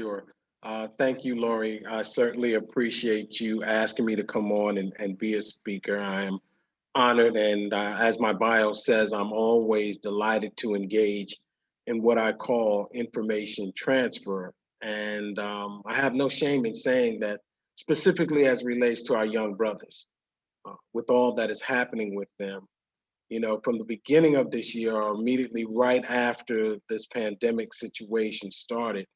Sure. Thank you, Lori. I certainly appreciate you asking me to come on and be a speaker. I am honored, and as my bio says, I'm always delighted to engage in what I call information transfer. And I have no shame in saying that, specifically as relates to our young brothers, with all that is happening with them. You know, from the beginning of this year, or immediately right after this pandemic situation started,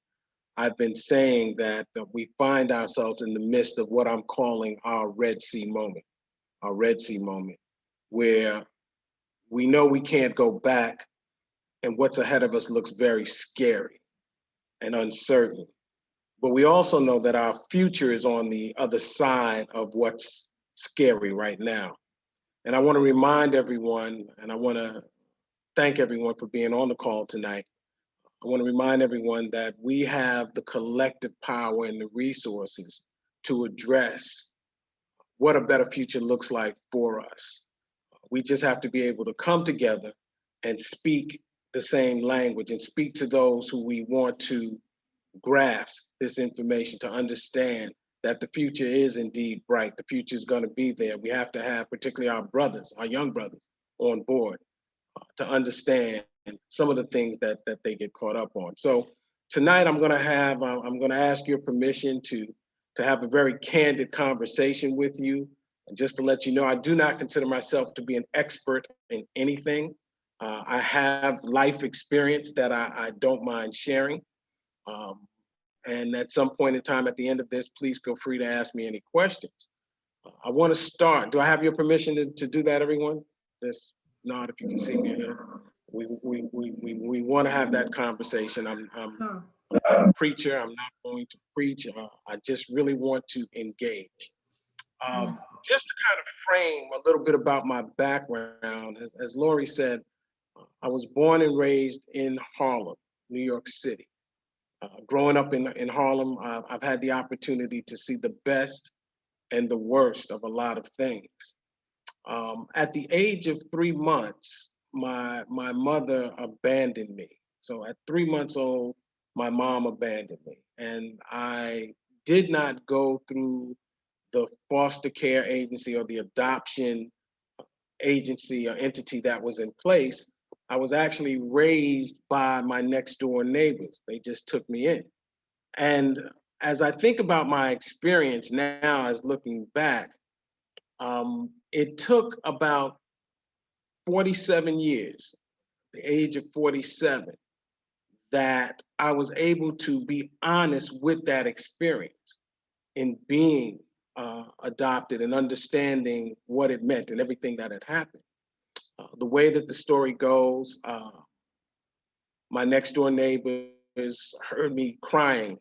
I've been saying that we find ourselves in the midst of what I'm calling our Red Sea moment, where we know we can't go back and what's ahead of us looks very scary and uncertain. But we also know that our future is on the other side of what's scary right now. And I want to remind everyone, and I want to thank everyone for being on the call tonight. I want to remind everyone that we have the collective power and the resources to address what a better future looks like for us. We just have to be able to come together and speak the same language and speak to those who we want to grasp this information, to understand that the future is indeed bright. The future is going to be there. We have to have, particularly our brothers, our young brothers, on board to understand some of the things that they get caught up on. So tonight I'm going to ask your permission to have a very candid conversation with you. And just to let you know, I do not consider myself to be an expert in anything. I have life experience that I don't mind sharing. Um, and at some point in time at the end of this, please feel free to ask me any questions. I want to start. Do I have your permission to do that, everyone? Just nod if you can see me here. We want to have that conversation. Sure. I'm not a preacher. I'm not going to preach. I just really want to engage. Yes. Just to kind of frame a little bit about my background, as Lori said, I was born and raised in Harlem, New York City. Growing up in Harlem, I've had the opportunity to see the best and the worst of a lot of things. At the age of 3 months, my mother abandoned me. So at 3 months old, my mom abandoned me, and I did not go through the foster care agency or the adoption agency or entity that was in place. I was actually raised by my next door neighbors. They just took me in. And as I think about my experience now, as looking back, it took about 47 years, the age of 47, that I was able to be honest with that experience in being adopted and understanding what it meant and everything that had happened. The way that the story goes, my next door neighbors heard me crying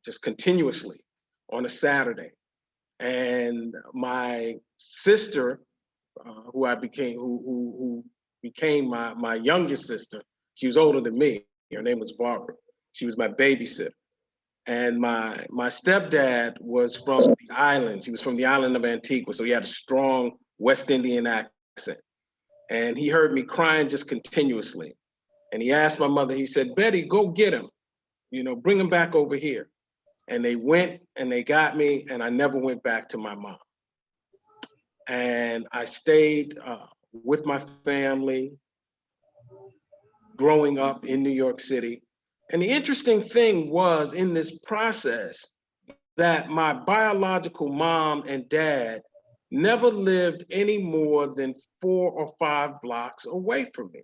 just continuously on a Saturday. And my sister, who became my youngest sister, she was older than me. Her name was Barbara. She was my babysitter. And my stepdad was from the islands. He was from the island of Antigua, so he had a strong West Indian accent. And he heard me crying just continuously. And he asked my mother, he said, "Betty, go get him, bring him back over here." And they went and they got me, and I never went back to my mom. And I stayed with my family growing up in New York City. And the interesting thing was in this process that my biological mom and dad never lived any more than 4 or 5 blocks away from me.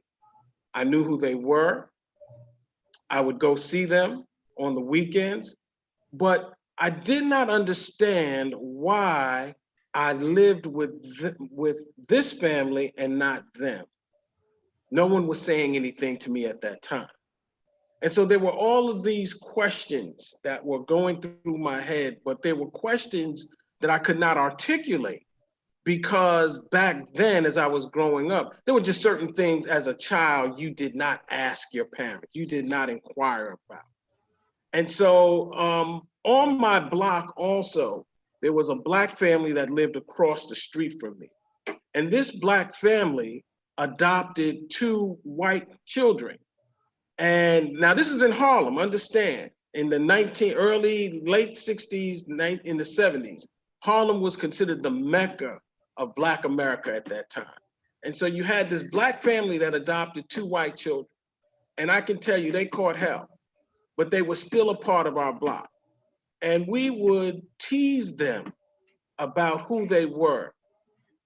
I knew who they were. I would go see them on the weekends, but I did not understand why I lived with this family and not them. No one was saying anything to me at that time. And so there were all of these questions that were going through my head, but they were questions that I could not articulate because back then, as I was growing up, there were just certain things as a child you did not ask your parents, you did not inquire about. And so on my block also, there was a Black family that lived across the street from me. And this Black family adopted two white children. And now this is in Harlem, understand, in the late 60s, in the 70s, Harlem was considered the Mecca of Black America at that time. And so you had this Black family that adopted two white children. And I can tell you, they caught hell, but they were still a part of our block. And we would tease them about who they were.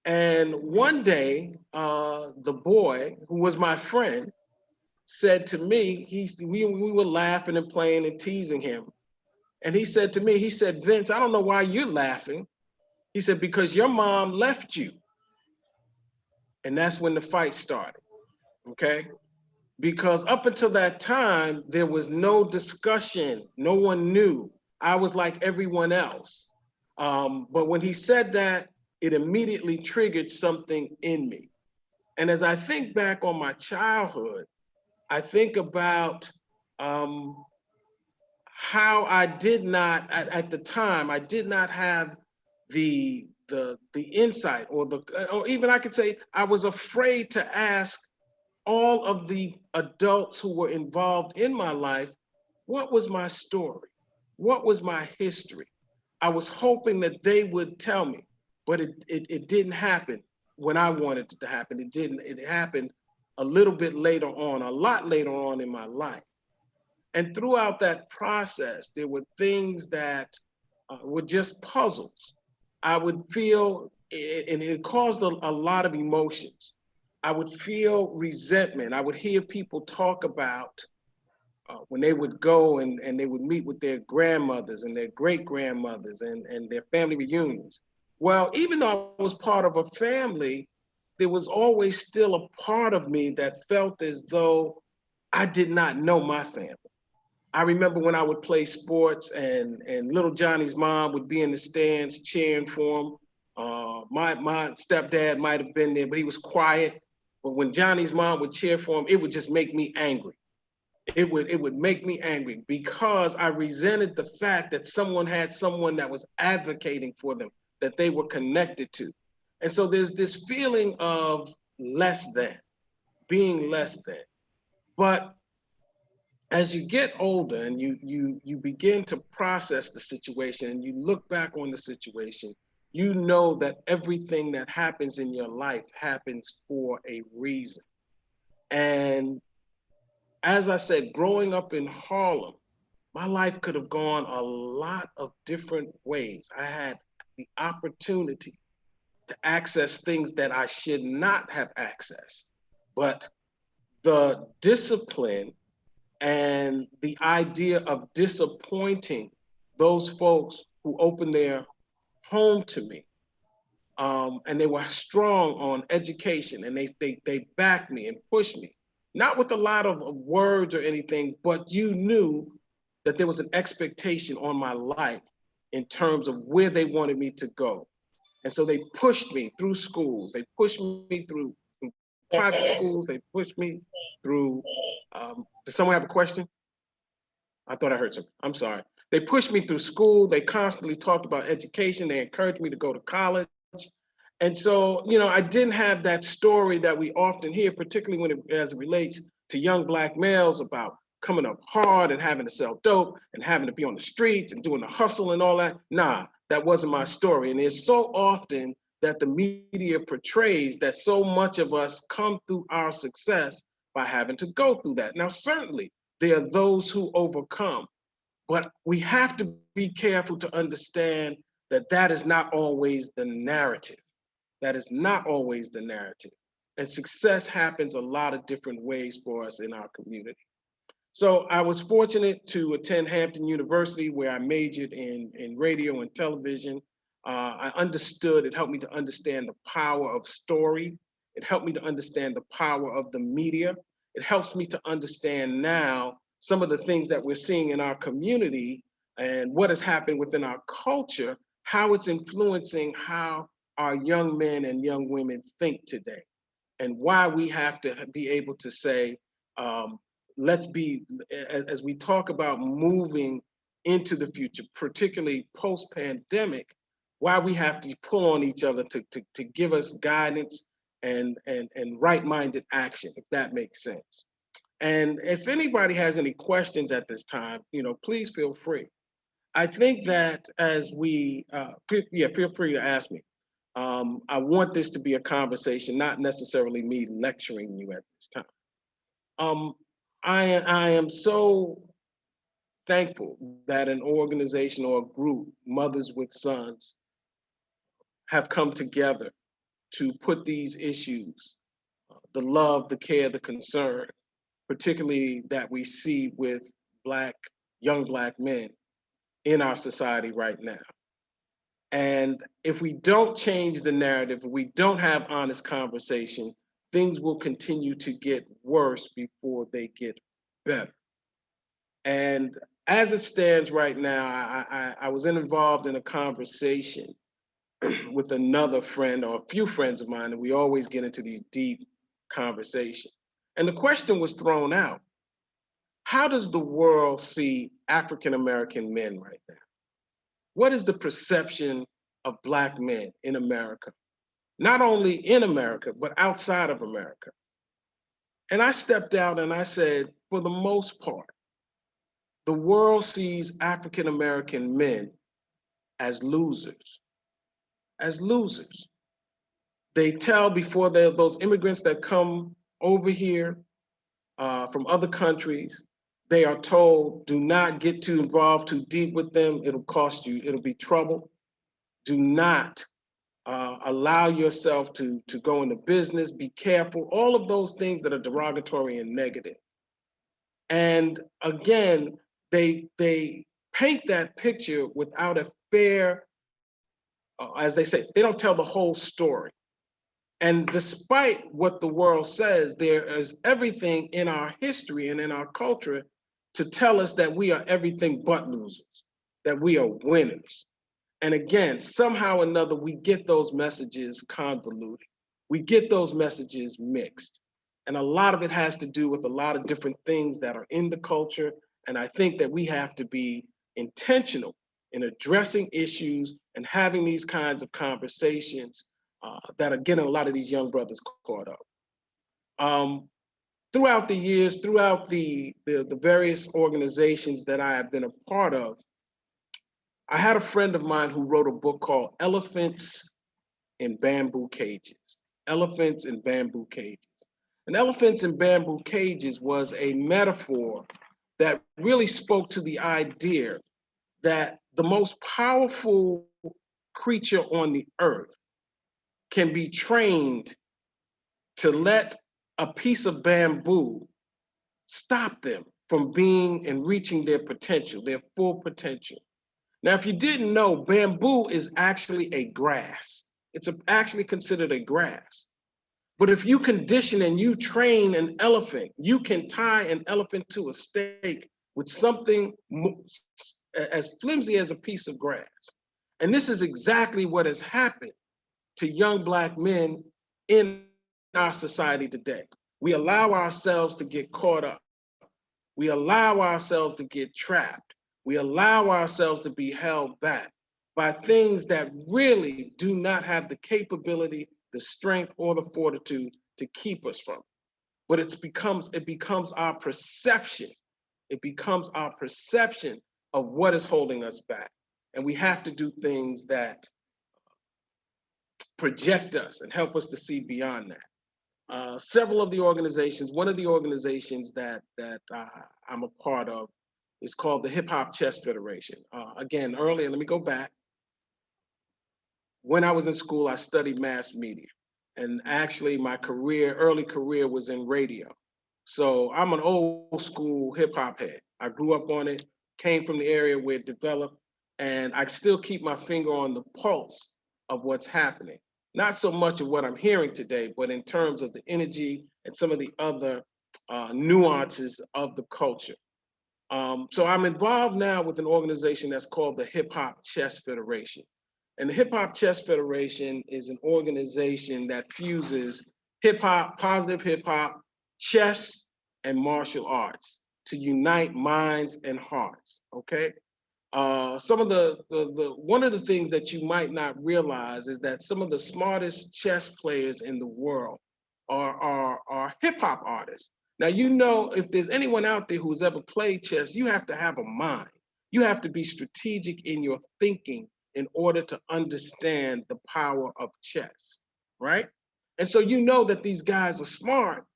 And one day, the boy, who was my friend, said to me, we were laughing and playing and teasing him. And he said to me, he said, Vince, I don't know why you're laughing. He said, because your mom left you. And that's when the fight started. Okay. Because up until that time, there was no discussion. No one knew. I was like everyone else. But when he said that, it immediately triggered something in me. And as I think back on my childhood, I think about um, how I did not at the time, I did not have the insight, or even I could say I was afraid to ask all of the adults who were involved in my life, what was my story? What was my history? I was hoping that they would tell me, but it didn't happen when I wanted it to happen. It didn't. It happened a little bit later on, a lot later on in my life. And throughout that process, there were things that were just puzzles. I would feel, and it caused a lot of emotions. I would feel resentment. I would hear people talk about when they would go and they would meet with their grandmothers and their great grandmothers and their family reunions. Well, even though I was part of a family, there was always still a part of me that felt as though I did not know my family. I remember when I would play sports and little Johnny's mom would be in the stands cheering for him. My stepdad might have been there, but he was quiet. But when Johnny's mom would cheer for him, it would just make me angry. It would make me angry because I resented the fact that someone had someone that was advocating for them, that they were connected to. And so there's this feeling of less than, being less than. But as you get older and you begin to process the situation and you look back on the situation, you know that everything that happens in your life happens for a reason. And as I said, growing up in Harlem, my life could have gone a lot of different ways. I had the opportunity to access things that I should not have accessed. But the discipline and the idea of disappointing those folks who opened their home to me, and they were strong on education, and they backed me and pushed me, not with a lot of words or anything, but you knew that there was an expectation on my life in terms of where they wanted me to go. And so they pushed me through schools. They pushed me through private schools. They pushed me through. Does someone have a question? I thought I heard something. I'm sorry. They pushed me through school. They constantly talked about education. They encouraged me to go to college. And so, I didn't have that story that we often hear, particularly as it relates to young Black males about coming up hard and having to sell dope and having to be on the streets and doing the hustle and all that. Nah, that wasn't my story. And it's so often that the media portrays that so much of us come through our success by having to go through that. Now, certainly, there are those who overcome, but we have to be careful to understand that that is not always the narrative. That is not always the narrative. And success happens a lot of different ways for us in our community. So I was fortunate to attend Hampton University, where I majored in radio and television. I understood, it helped me to understand the power of story. It helped me to understand the power of the media. It helps me to understand now some of the things that we're seeing in our community and what has happened within our culture, how it's influencing how our young men and young women think today, and why we have to be able to say, um, let's be, as we talk about moving into the future, particularly post-pandemic, why we have to pull on each other to give us guidance and right-minded action, if that makes sense. And if anybody has any questions at this time, please feel free. I think that as feel free to ask me. I want this to be a conversation, not necessarily me lecturing you at this time. Um, I am so thankful that an organization or a group, Mothers with Sons, have come together to put these issues, the love, the care, the concern, particularly that we see with black, young black men in our society right now. And if we don't change the narrative, if we don't have honest conversation, things will continue to get worse before they get better. And as it stands right now, I was involved in a conversation with another friend or a few friends of mine, and we always get into these deep conversations. And the question was thrown out: how does the world see African American men right now? What is the perception of Black men in America? Not only in America, but outside of America. And I stepped out and I said, for the most part, the world sees African American men as losers, as losers. They tell before those immigrants that come over here from other countries, they are told, do not get too involved too deep with them. It'll cost you, it'll be trouble. Do not allow yourself to go into business, be careful, all of those things that are derogatory and negative. And again, they paint that picture without a fair, as they say, they don't tell the whole story. And despite what the world says, there is everything in our history and in our culture to tell us that we are everything but losers, that we are winners. And again, somehow or another, we get those messages convoluted. We get those messages mixed. And a lot of it has to do with a lot of different things that are in the culture. And I think that we have to be intentional in addressing issues and having these kinds of conversations that are getting a lot of these young brothers caught up. Um, Throughout the years, throughout the various organizations that I have been a part of, I had a friend of mine who wrote a book called Elephants in Bamboo Cages. Elephants in Bamboo Cages. And Elephants in Bamboo Cages was a metaphor that really spoke to the idea that the most powerful creature on the earth can be trained to let a piece of bamboo stop them from being and reaching their potential, their full potential. Now, if you didn't know, bamboo is actually a grass. It's actually considered a grass. But if you condition and you train an elephant, you can tie an elephant to a stake with something as flimsy as a piece of grass. And this is exactly what has happened to young Black men in our society today. We allow ourselves to get caught up. We allow ourselves to get trapped. We allow ourselves to be held back by things that really do not have the capability, the strength, or the fortitude to keep us from it. But it becomes our perception. It becomes our perception of what is holding us back. And we have to do things that project us and help us to see beyond that. Several of the organizations, one of the organizations that I'm a part of is called the Hip Hop Chess Federation. Again, earlier, let me go back. When I was in school, I studied mass media. And actually, my early career was in radio. So I'm an old school hip hop head. I grew up on it, came from the area where it developed, and I still keep my finger on the pulse of what's happening. Not so much of what I'm hearing today, but in terms of the energy and some of the other nuances of the culture. So I'm involved now with an organization that's called the Hip Hop Chess Federation. And the Hip Hop Chess Federation is an organization that fuses hip hop, positive hip hop, chess, and martial arts to unite minds and hearts. Okay. Some of the one of the things that you might not realize is that some of the smartest chess players in the world are hip hop artists. Now, you know, if there's anyone out there who's ever played chess, you have to have a mind. You have to be strategic in your thinking in order to understand the power of chess, right? And so you know that these guys are smart,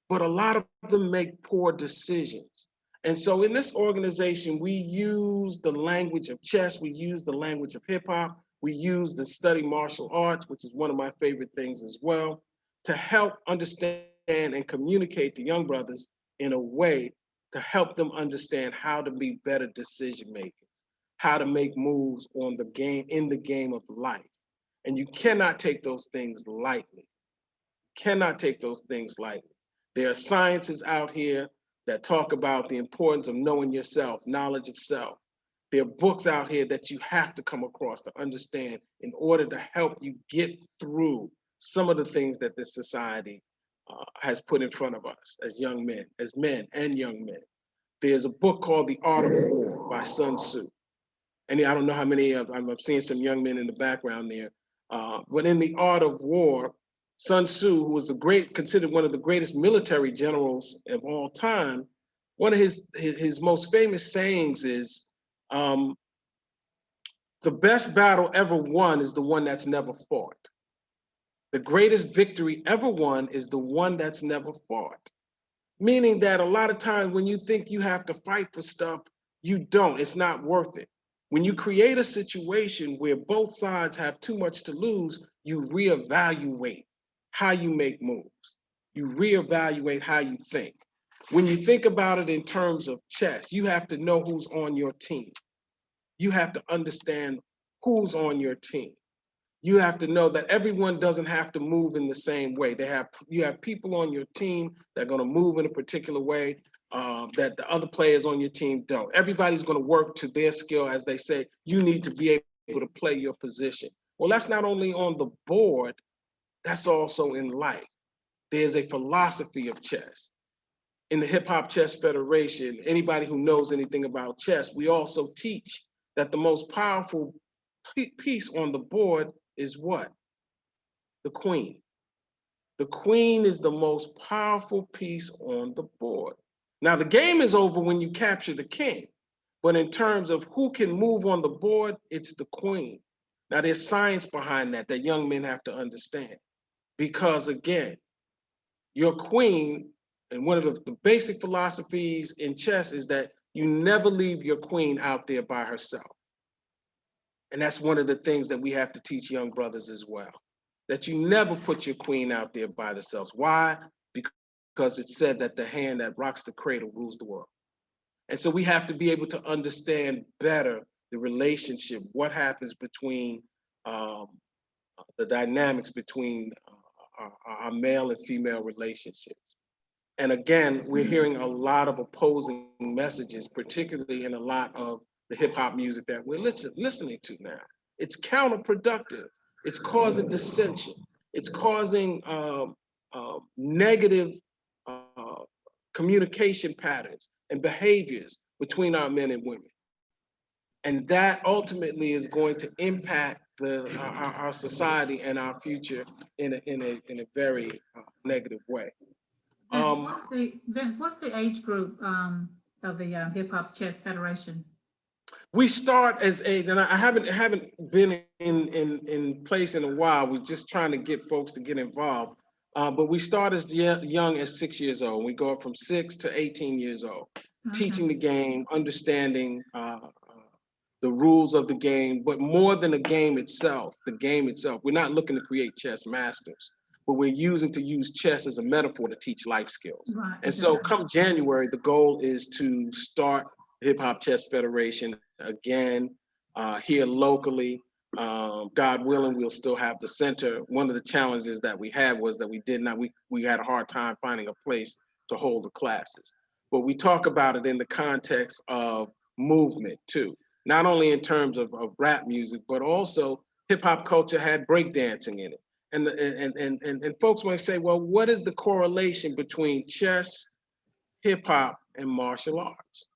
but a lot of them make poor decisions. And so in this organization, we use the language of chess, we use the language of hip hop, we use the study martial arts, which is one of my favorite things as well, to help understand and communicate to young brothers in a way to help them understand how to be better decision makers, how to make moves on the game in the game of life. And you cannot take those things lightly, cannot take those things lightly. There are sciences out here that talk about the importance of knowing yourself, knowledge of self. There are books out here that you have to come across to understand in order to help you get through some of the things that this society has put in front of us as young men, as men and young men. There's a book called The Art of War by Sun Tzu. And I don't know how many of I'm seeing some young men in the background there. But in The Art of War, Sun Tzu, who was considered one of the greatest military generals of all time, one of his most famous sayings is, um, "The best battle ever won is the one that's never fought. The greatest victory ever won is the one that's never fought." Meaning that a lot of times when you think you have to fight for stuff, you don't. It's not worth it. When you create a situation where both sides have too much to lose, you reevaluate how you make moves. You reevaluate how you think. When you think about it in terms of chess, you have to know who's on your team. You have to understand who's on your team. You have to know that everyone doesn't have to move in the same way. You have people on your team that are going to move in a particular way that the other players on your team don't. Everybody's going to work to their skill, as they say. You need to be able to play your position. Well, that's not only on the board, that's also in life. There's a philosophy of chess. In the Hip Hop Chess Federation, anybody who knows anything about chess, we also teach that the most powerful piece on the board is what? The queen. The queen is the most powerful piece on the board. Now, the game is over when you capture the king, but in terms of who can move on the board, it's the queen. Now, there's science behind that young men have to understand. Because again, your queen, and one of the basic philosophies in chess is that you never leave your queen out there by herself. And that's one of the things that we have to teach young brothers as well. That you never put your queen out there by themselves. Why? Because it's said that the hand that rocks the cradle rules the world. And so we have to be able to understand better the relationship, what happens between um, the dynamics between our male and female relationships. And again, we're hearing a lot of opposing messages, particularly in a lot of the hip hop music that we're listening to now. It's counterproductive. It's causing dissension. It's causing negative uh, communication patterns and behaviors between our men and women. And that ultimately is going to impact our society and our future in a very negative way. Vince, Um, what's the age group of the Hip Hop Chess Federation? we start as and I haven't been in place in a while. We're just trying to get folks to get involved. But we start as young as 6 years old. We go up from 6 to 18 years old, Okay. teaching the game, understanding the rules of the game, but more than the game itself. We're not looking to create chess masters, but we're using to use chess as a metaphor to teach life skills. Right, And so exactly. come January, the goal is to start Hip Hop Chess Federation again here locally. God willing, we'll still have the center. One of the challenges that we had was that we had a hard time finding a place to hold the classes. But we talk about it in the context of movement too, not only in terms of rap music, but also hip hop culture had breakdancing in it. And folks might say, well, what is the correlation between chess, hip hop, and martial arts,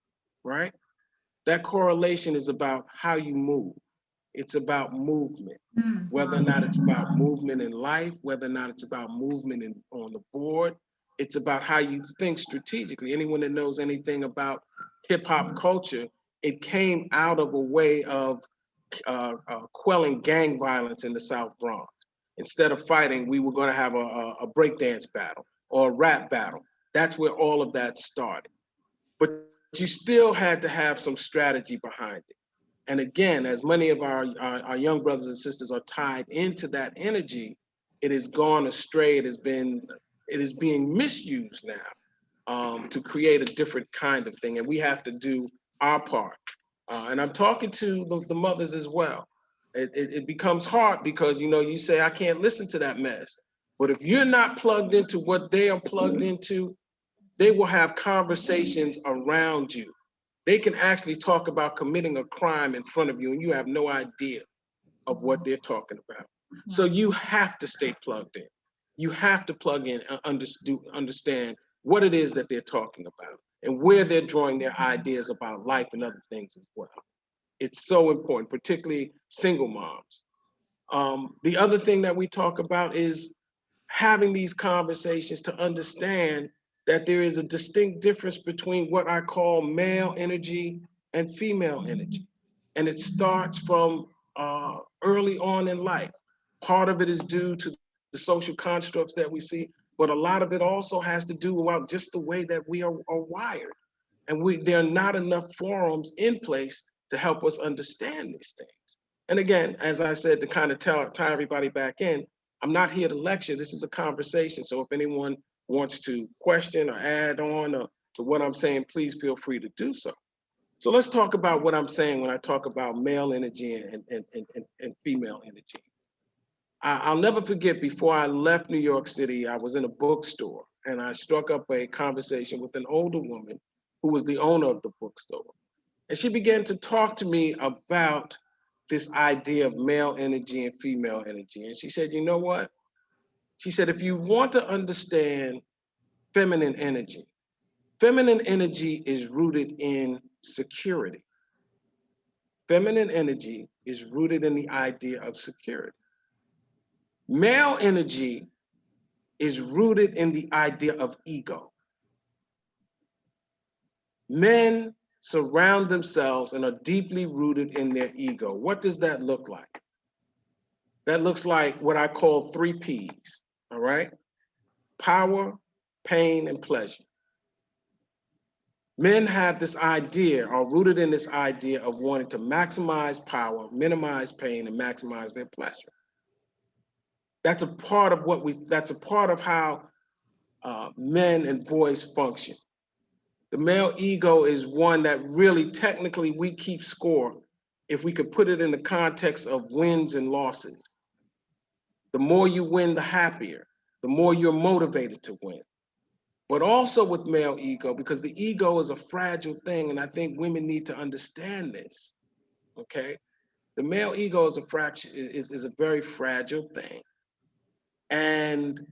right? That correlation is about how you move. It's about movement, whether or Right. not it's about movement in life, whether or not it's about movement on the board. It's about how you think strategically. Anyone that knows anything about hip hop culture, it came out of a way of quelling gang violence in the South Bronx. Instead of fighting, we were going to have a breakdance battle or a rap battle. That's where all of that started. But you still had to have some strategy behind it. And again, as many of our young brothers and sisters are tied into that energy, it has gone astray. It is being misused now to create a different kind of thing. And we have to do our part. And I'm talking to the mothers as well. It becomes hard because, you say, I can't listen to that mess. But if you're not plugged into what they are plugged into, they will have conversations around you. They can actually talk about committing a crime in front of you, and you have no idea of what they're talking about. So you have to stay plugged in. You have to plug in and understand what it is that they're talking about and where they're drawing their ideas about life and other things as well. It's so important, particularly single moms. The other thing that we talk about is having these conversations to understand that there is a distinct difference between what I call male energy and female energy. And it starts from early on in life. Part of it is due to the social constructs that we see, but a lot of it also has to do with just the way that we are wired. And there are not enough forums in place to help us understand these things. And again, as I said, to kind of tie everybody back in, I'm not here to lecture. This is a conversation. So if anyone wants to question or add on to what I'm saying, please feel free to do so. So let's talk about what I'm saying when I talk about male energy and female energy. I'll never forget, before I left New York City, I was in a bookstore and I struck up a conversation with an older woman who was the owner of the bookstore. And she began to talk to me about this idea of male energy and female energy. And she said, you know what? She said, if you want to understand feminine energy is rooted in security. Feminine energy is rooted in the idea of security. Male energy is rooted in the idea of ego. Men surround themselves and are deeply rooted in their ego. What does that look like? That looks like what I call 3 Ps, all right? Power, pain, and pleasure. Men have this idea, are rooted in this idea of wanting to maximize power, minimize pain, and maximize their pleasure. That's a part of that's a part of how men and boys function. The male ego is one that really technically we keep score if we could put it in the context of wins and losses. The more you win, the happier, the more you're motivated to win. But also with male ego, because the ego is a fragile thing, and I think women need to understand this, okay? The male ego is a very fragile thing. And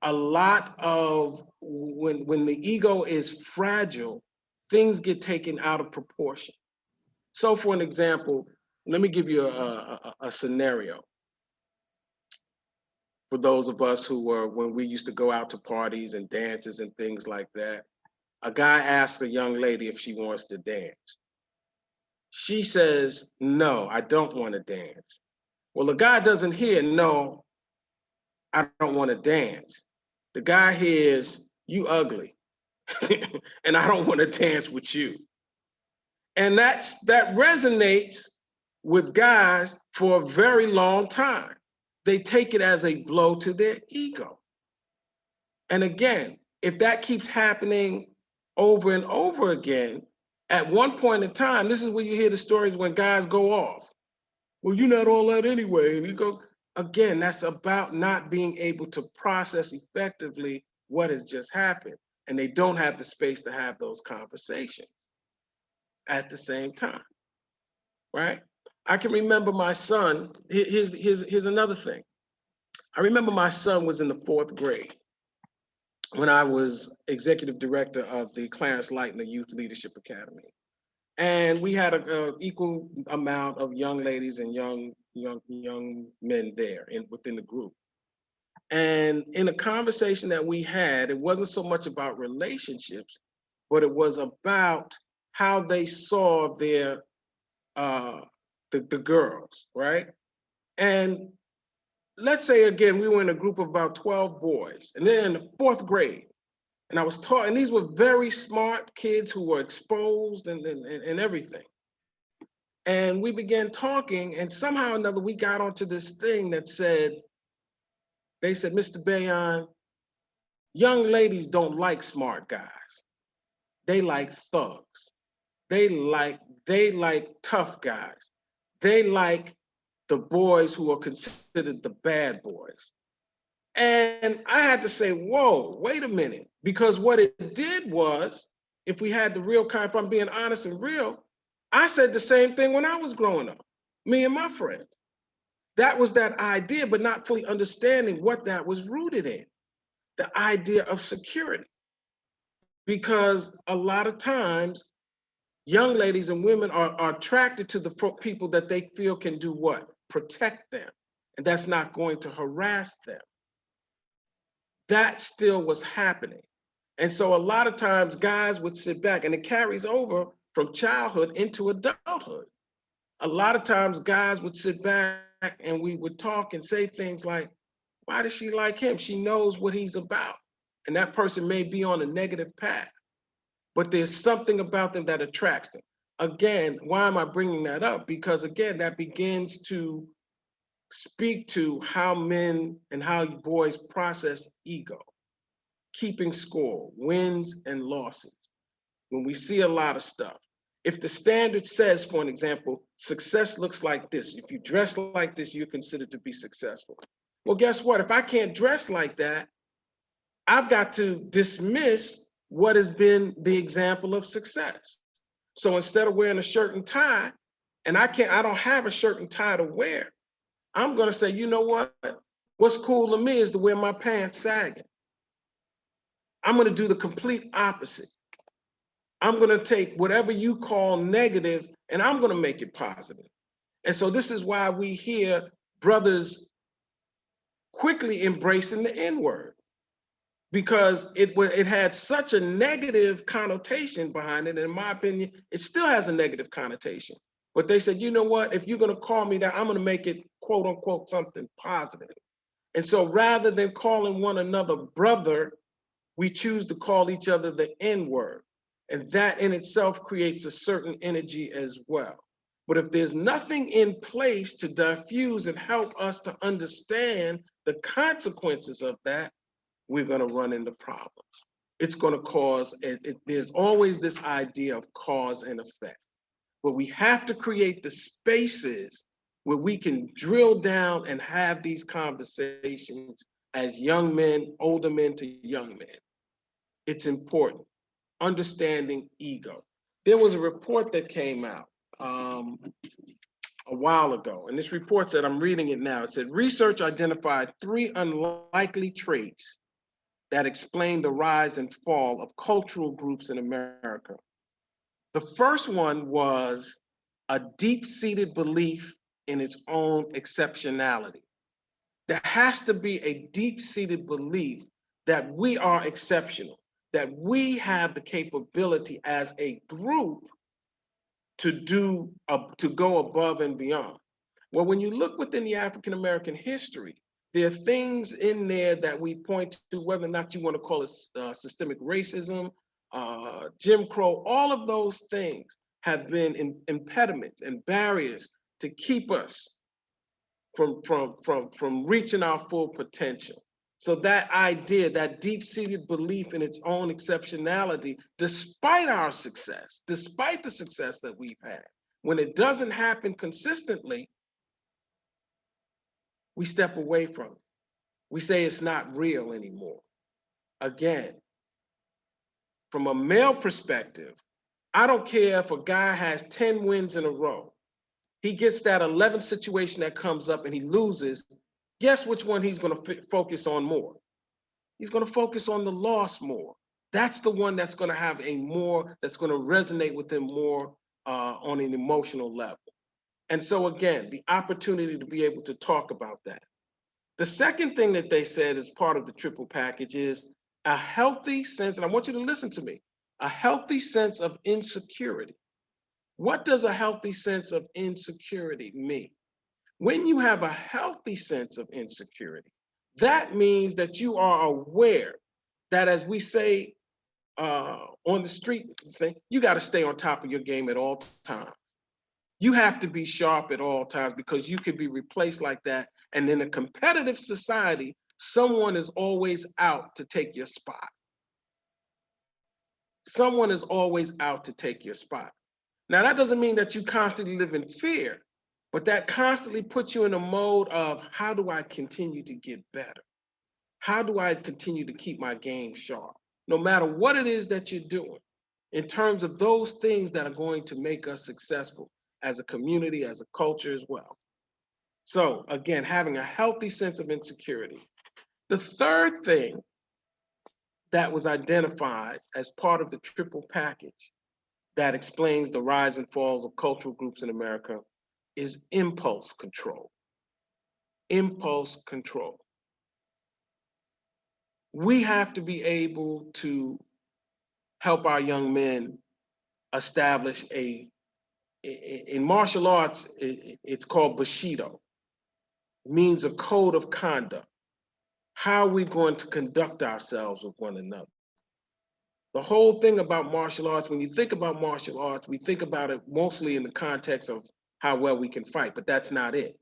a lot of when the ego is fragile, things get taken out of proportion. So for an example, let me give you a scenario for those of us who were, when we used to go out to parties and dances and things like that. A guy asks a young lady if she wants to dance. She says, no, I don't want to dance. Well, the guy doesn't hear, no, I don't want to dance. The guy hears, you ugly, and I don't want to dance with you. And that resonates with guys for a very long time. They take it as a blow to their ego. And again, if that keeps happening over and over again, at one point in time, this is where you hear the stories when guys go off. Well, you're not all that anyway. And you go, again, that's about not being able to process effectively what has just happened. And they don't have the space to have those conversations at the same time, right? I can remember my son. Here's another thing. I remember my son was in the 4th grade when I was executive director of the Clarence Lightner Youth Leadership Academy. And we had an equal amount of young ladies and young men there within the group. And in a conversation that we had, it wasn't so much about relationships, but it was about how they saw their uh, the girls, right? And let's say again, we were in a group of about 12 boys, and they're in the fourth grade. And I was taught, and these were very smart kids who were exposed and everything. And we began talking, and somehow or another, we got onto this thing that said, they said, Mr. Bayyan, young ladies don't like smart guys. They like thugs. They like they like tough guys. They like the boys who are considered the bad boys. And I had to say, whoa, wait a minute. Because what it did was, if we had the real kind, if I'm being honest and real, I said the same thing when I was growing up, me and my friends. That was that idea, but not fully understanding what that was rooted in, the idea of security. Because a lot of times, young ladies and women are attracted to the people that they feel can do what? Protect them. And that's not going to harass them. That still was happening. And so a lot of times guys would sit back, and it carries over from childhood into adulthood. A lot of times guys would sit back and we would talk and say things like, why does she like him? She knows what he's about. And that person may be on a negative path, but there's something about them that attracts them. Again, why am I bringing that up? Because again, that begins to speak to how men and how boys process ego, keeping score, wins and losses. When we see a lot of stuff, if the standard says, for an example, success looks like this, if you dress like this, you're considered to be successful. Well, guess what? If I can't dress like that, I've got to dismiss what has been the example of success. So instead of wearing a shirt and tie, and I don't have a shirt and tie to wear, I'm gonna say, you know what? What's cool to me is to wear my pants sagging. I'm gonna do the complete opposite. I'm gonna take whatever you call negative and I'm gonna make it positive. And so this is why we hear brothers quickly embracing the N-word, because it had such a negative connotation behind it. And in my opinion, it still has a negative connotation. But they said, you know what? If you're going to call me that, I'm going to make it quote unquote something positive. And so rather than calling one another brother, we choose to call each other the N-word. And that in itself creates a certain energy as well. But if there's nothing in place to diffuse and help us to understand the consequences of that, we're going to run into problems. It's going to cause, there's always this idea of cause and effect. But we have to create the spaces where we can drill down and have these conversations as young men, older men to young men. It's important. Understanding ego. There was a report that came out a while ago, and this report said, I'm reading it now. It said, research identified 3 unlikely traits that explain the rise and fall of cultural groups in America. The first one was a deep-seated belief in its own exceptionality. There has to be a deep-seated belief that we are exceptional, that we have the capability as a group to go above and beyond. Well, when you look within the African American history, there are things in there that we point to, whether or not you want to call it systemic racism, Jim Crow, all of those things have been impediments and barriers to keep us from reaching our full potential. So that idea, that deep-seated belief in its own exceptionality, despite our success, despite the success that we've had, when it doesn't happen consistently, we step away from it. We say it's not real anymore. Again, from a male perspective, I don't care if a guy has 10 wins in a row. He gets that 11th situation that comes up and he loses. Guess which one he's going to focus on more? He's going to focus on the loss more. That's the one that's going to have that's going to resonate with him more on an emotional level. And so again, the opportunity to be able to talk about that. The second thing that they said as part of the triple package is a healthy sense, and I want you to listen to me, a healthy sense of insecurity. What does a healthy sense of insecurity mean? When you have a healthy sense of insecurity, that means that you are aware that, as we say on the street, say you got to stay on top of your game at all times. You have to be sharp at all times because you could be replaced like that. And in a competitive society, someone is always out to take your spot. Someone is always out to take your spot. Now, that doesn't mean that you constantly live in fear, but that constantly puts you in a mode of how do I continue to get better? How do I continue to keep my game sharp? No matter what it is that you're doing, in terms of those things that are going to make us successful as a community, as a culture as well. So again, having a healthy sense of insecurity. The third thing that was identified as part of the triple package that explains the rise and falls of cultural groups in America is impulse control. Impulse control. We have to be able to help our young men establish in martial arts, it's called Bushido. It means a code of conduct. How are we going to conduct ourselves with one another? The whole thing about martial arts, when you think about martial arts, we think about it mostly in the context of how well we can fight, but that's not it.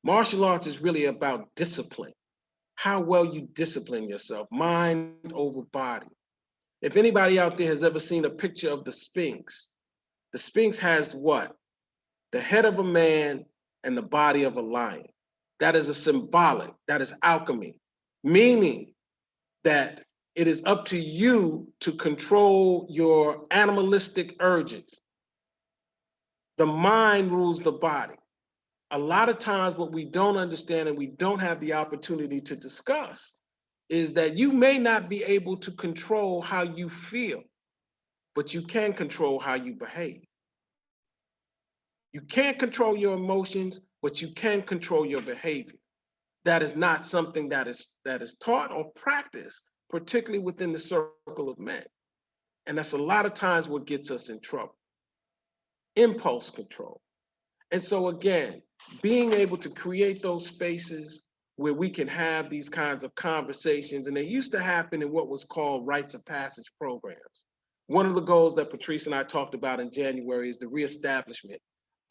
Martial arts is really about discipline, how well you discipline yourself, mind over body. If anybody out there has ever seen a picture of the Sphinx has what? The head of a man and the body of a lion. That is a symbolic, that is alchemy, meaning that it is up to you to control your animalistic urges. The mind rules the body. A lot of times, what we don't understand and we don't have the opportunity to discuss is that you may not be able to control how you feel, but you can control how you behave. You can't control your emotions, but you can control your behavior. That is not something that is taught or practiced, particularly within the circle of men. And that's a lot of times what gets us in trouble. Impulse control. And so again, being able to create those spaces where we can have these kinds of conversations, and they used to happen in what was called rites of passage programs. One of the goals that Patrice and I talked about in January is the reestablishment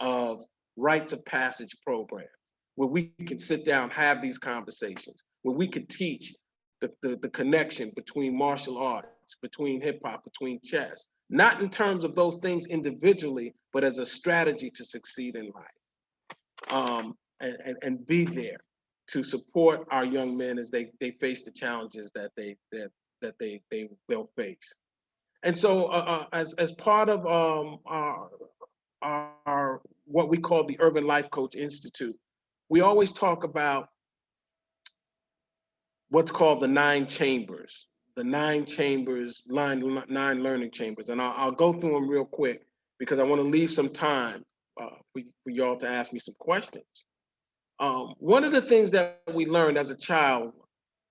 of rites of passage programs, where we can sit down, have these conversations, where we could teach the connection between martial arts, between hip hop, between chess, not in terms of those things individually, but as a strategy to succeed in life, and be there to support our young men as they face the challenges that they'll face. And so, as part of our what we call the Urban Life Coach Institute, we always talk about what's called the nine chambers, nine learning chambers. And I'll go through them real quick because I want to leave some time for y'all to ask me some questions. One of the things that we learned as a child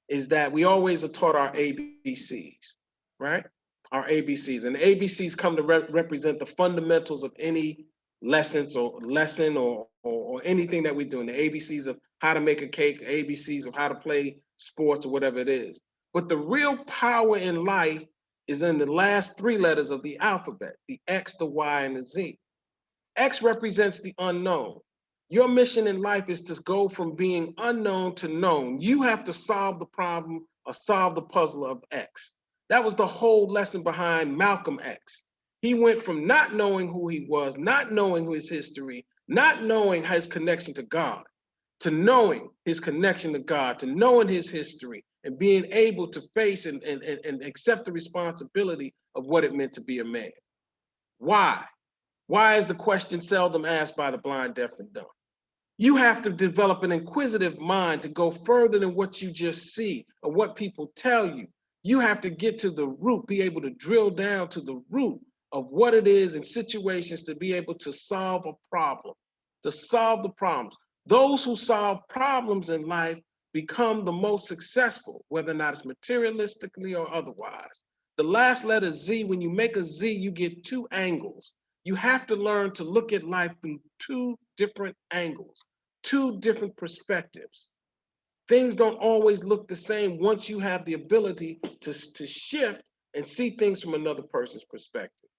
is that we always are taught our ABCs, right? Our ABCs. And the ABCs come to represent the fundamentals of any lesson or anything that we do. And the ABCs of how to make a cake, ABCs of how to play sports or whatever it is. But the real power in life is in the last three letters of the alphabet, the X, the Y, and the Z. X represents the unknown. Your mission in life is to go from being unknown to known. You have to solve the problem or solve the puzzle of X. That was the whole lesson behind Malcolm X. He went from not knowing who he was, not knowing his history, not knowing his connection to God, to knowing his connection to God, to knowing his history, and being able to face and accept the responsibility of what it meant to be a man. Why? Why is the question seldom asked by the blind, deaf, and dumb? You have to develop an inquisitive mind to go further than what you just see or what people tell you. You have to get to the root, be able to drill down to the root of what it is in situations to be able to solve a problem, to solve the problems. Those who solve problems in life become the most successful, whether or not it's materialistically or otherwise. The last letter Z, when you make a Z, you get two angles. You have to learn to look at life through two different angles, two different perspectives. Things don't always look the same once you have the ability to shift and see things from another person's perspective.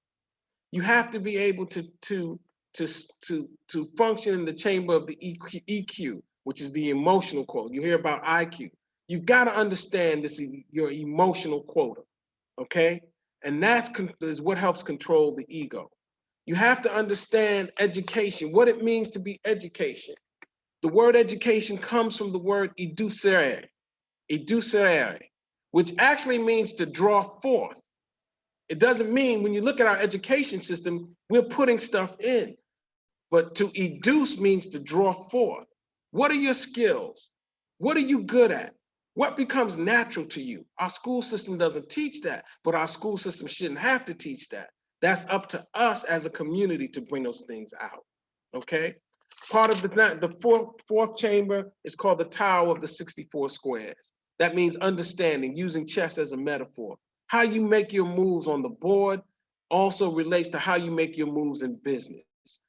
You have to be able to function in the chamber of the EQ, which is the emotional quota. You hear about IQ. You've got to understand this, your emotional quota, okay? And that is what helps control the ego. You have to understand education, what it means to be education. The word education comes from the word educere, which actually means to draw forth. It doesn't mean, when you look at our education system, we're putting stuff in, but to educe means to draw forth. What are your skills? What are you good at? What becomes natural to you? Our school system doesn't teach that, but our school system shouldn't have to teach that. That's up to us as a community to bring those things out, okay? Part of the fourth chamber is called the Tower of the 64 Squares. That means understanding, using chess as a metaphor. How you make your moves on the board also relates to how you make your moves in business,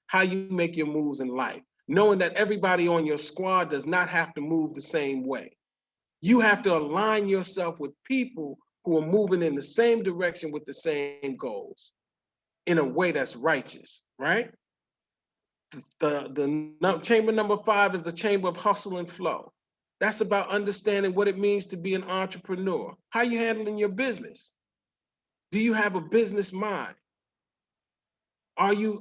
how you make your moves in life, knowing that everybody on your squad does not have to move the same way. You have to align yourself with people who are moving in the same direction with the same goals in a way that's righteous, right? The chamber number 5 is the chamber of hustle and flow. That's about understanding what it means to be an entrepreneur. How you handling your business? Do you have a business mind? Are you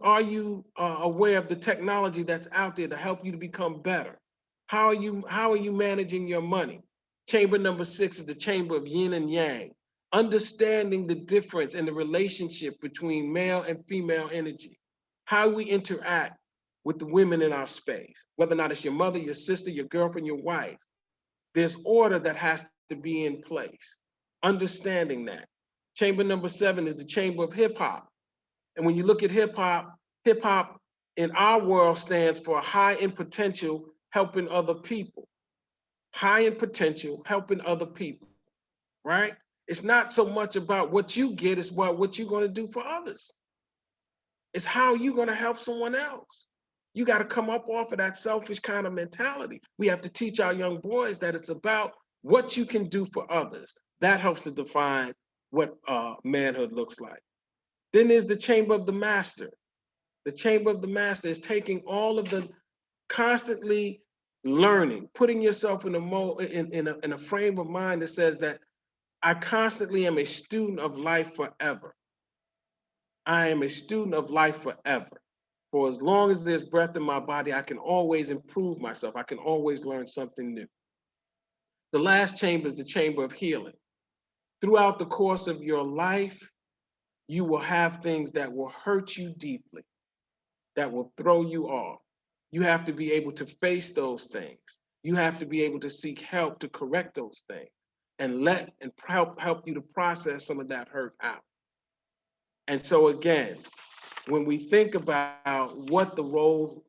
aware of the technology that's out there to help you to become better? How are you managing your money? Chamber number 6 is the chamber of yin and yang, understanding the difference in the relationship between male and female energy, how we interact with the women in our space, whether or not it's your mother, your sister, your girlfriend, your wife. There's order that has to be in place, understanding that. Chamber number 7 is the chamber of hip hop. And when you look at hip hop in our world stands for high in potential, helping other people. High in potential, helping other people, right? It's not so much about what you get, it's about what you're going to do for others. It's how you're going to help someone else. You got to come up off of that selfish kind of mentality. We have to teach our young boys that it's about what you can do for others. That helps to define what manhood looks like. Then there's the chamber of the master. The chamber of the master is taking all of the constantly learning, putting yourself in a frame of mind that says that I constantly am a student of life forever. I am a student of life forever. For as long as there's breath in my body, I can always improve myself. I can always learn something new. The last chamber is the chamber of healing. Throughout the course of your life, you will have things that will hurt you deeply, that will throw you off. You have to be able to face those things. You have to be able to seek help to correct those things and help you to process some of that hurt out. And so again, when we think about what the role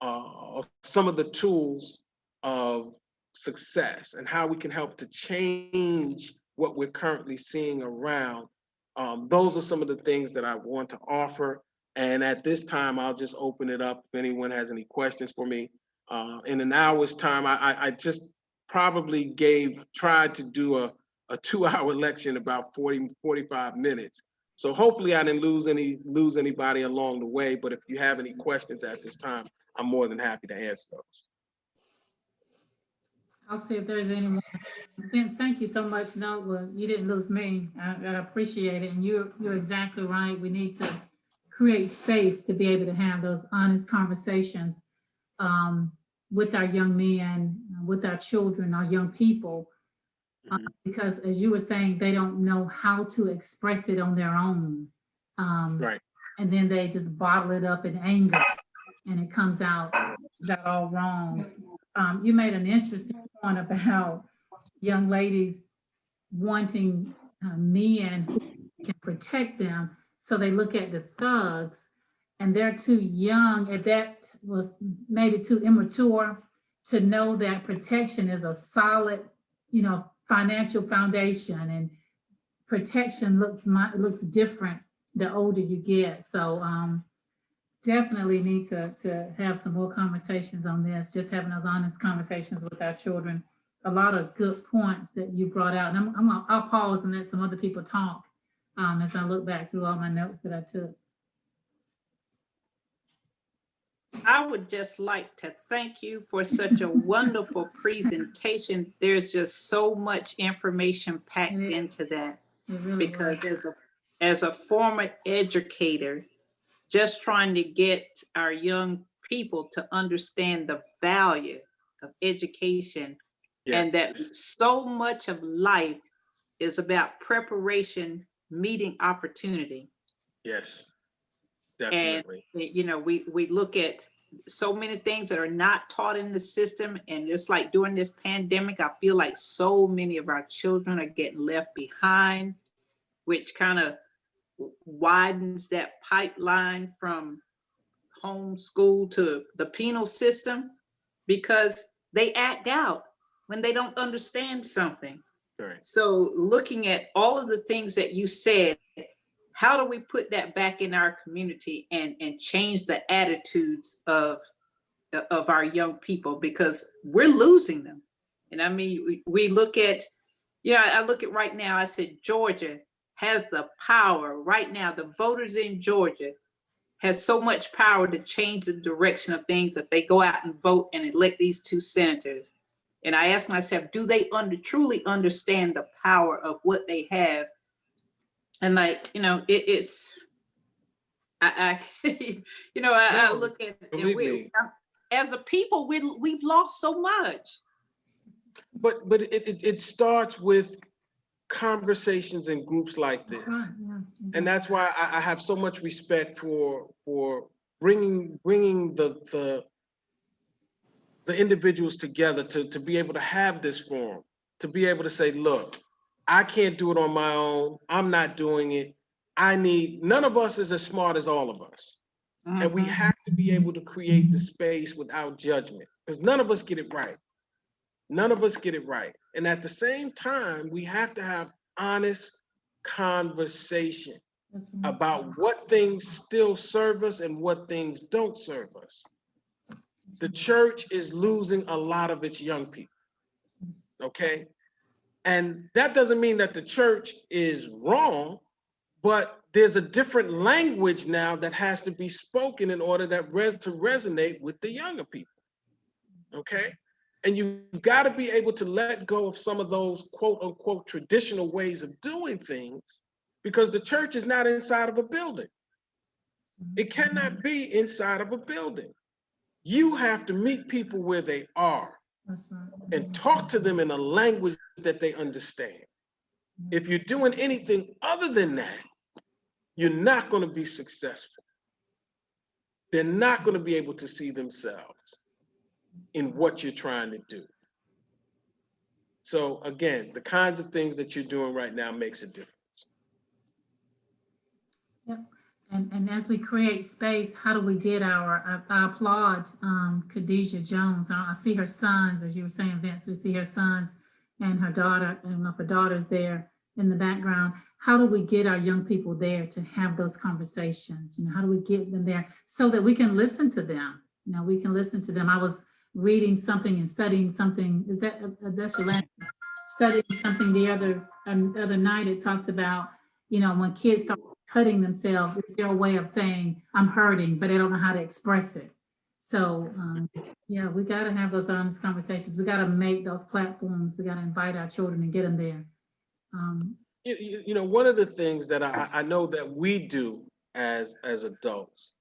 of some of the tools of success and how we can help to change what we're currently seeing around, those are some of the things that I want to offer. And at this time, I'll just open it up if anyone has any questions for me. In an hour's time, I just probably tried to do a 2-hour lecture in about 45 minutes. So hopefully I didn't lose anybody along the way, but if you have any questions at this time, I'm more than happy to answer those. I'll see if there's anyone. Vince, thank you so much. No, well, you didn't lose me. I appreciate it. And you're exactly right. We need to create space to be able to have those honest conversations with our young men, with our children, our young people, because as you were saying, they don't know how to express it on their own. Right. And then they just bottle it up in anger and it comes out all wrong. You made an interesting point about young ladies wanting men who can protect them. So they look at the thugs and they're too young, and that was maybe too immature to know that protection is a solid, financial foundation, and protection looks different the older you get. So definitely need to have some more conversations on this, just having those honest conversations with our children. A lot of good points that you brought out. And I'll pause and let some other people talk as I look back through all my notes that I took. I would just like to thank you for such a wonderful presentation. There's just so much information packed into that. Really because as a former educator, just trying to get our young people to understand the value of education, and that so much of life is about preparation, meeting opportunity. Yes, definitely. And we look at so many things that are not taught in the system, and just like during this pandemic, I feel like so many of our children are getting left behind, which kind of widens that pipeline from homeschool to the penal system, because they act out when they don't understand something. Right. So looking at all of the things that you said, how do we put that back in our community and change the attitudes of our young people, because we're losing them. And I mean, we look at, I look at right now, I said, Georgia has the power right now. The voters in Georgia has so much power to change the direction of things if they go out and vote and elect these 2 senators. And I ask myself, do they truly understand the power of what they have? And it's I look at it, as a people, we've lost so much. But it starts with conversations in groups like this. Right, yeah. And that's why I have so much respect for bringing the individuals together to be able to have this forum, to be able to say, look, I can't do it on my own. I'm not doing it. None of us is as smart as all of us. Mm-hmm. And we have to be able to create the space without judgment, because none of us get it right. None of us get it right. And at the same time, we have to have honest conversation about what things still serve us and what things don't serve us. The church is losing a lot of its young people, okay? And that doesn't mean that the church is wrong, but there's a different language now that has to be spoken in order to resonate with the younger people, okay? And you've got to be able to let go of some of those quote unquote traditional ways of doing things, because the church is not inside of a building. It cannot be inside of a building. You have to meet people where they are and talk to them in a language that they understand. If you're doing anything other than that, you're not going to be successful. They're not going to be able to see themselves in what you're trying to do. So again, the kinds of things that you're doing right now makes a difference. Yep. And as we create space, how do we get I applaud Khadijah Jones. I see her sons, as you were saying, Vince, we see her sons and her daughter, and her daughter's there in the background. How do we get our young people there to have those conversations? How do we get them there so that we can listen to them? We can listen to them. I was reading something and studying something. That's your last? Studying something the other night. It talks about, when kids start cutting themselves, it's their way of saying, I'm hurting, but they don't know how to express it. So we got to have those honest conversations. We got to make those platforms. We got to invite our children and get them there. One of the things that I know that we do as adults,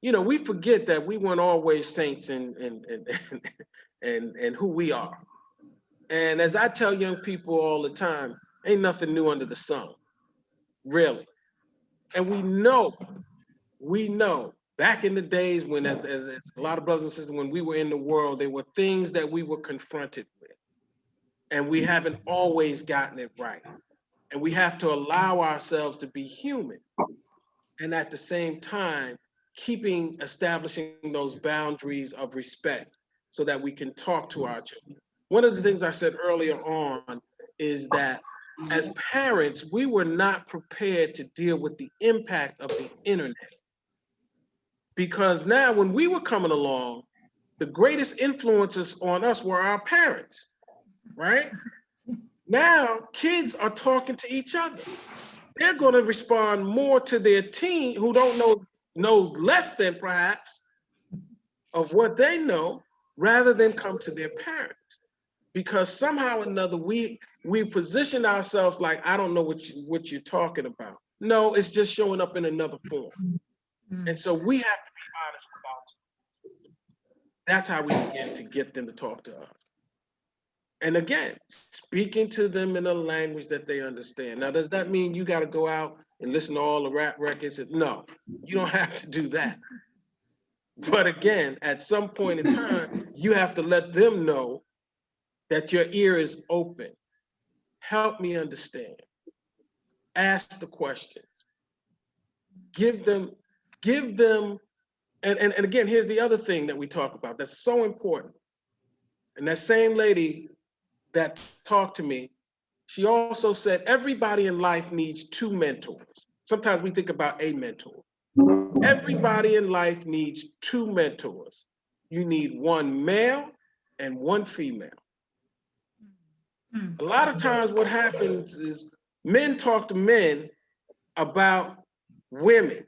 we forget that we weren't always saints and who we are. And as I tell young people all the time, ain't nothing new under the sun, really. And we know back in the days when, as a lot of brothers and sisters, when we were in the world, there were things that we were confronted with. And we haven't always gotten it right. And we have to allow ourselves to be human. And at the same time, establishing those boundaries of respect so that we can talk to our children. One of the things I said earlier on is that as parents, we were not prepared to deal with the impact of the internet. Because now when we were coming along, the greatest influences on us were our parents, right? Now kids are talking to each other. They're going to respond more to their teen who don't knows less than perhaps of what they know, rather than come to their parents. Because somehow or another we position ourselves like, I don't know what you're talking about. No, it's just showing up in another form. And so we have to be honest with ourselves. That's how we begin to get them to talk to us. And again, speaking to them in a language that they understand. Now, does that mean you got to go out and listen to all the rap records? No, you don't have to do that. But again, at some point in time, you have to let them know that your ear is open. Help me understand. Ask the questions. Give them, and again, here's the other thing that we talk about that's so important. And that same lady that talked to me, she also said everybody in life needs two mentors. Sometimes we think about a mentor. Everybody in life needs two mentors. You need one male and one female. A lot of times what happens is men talk to men about women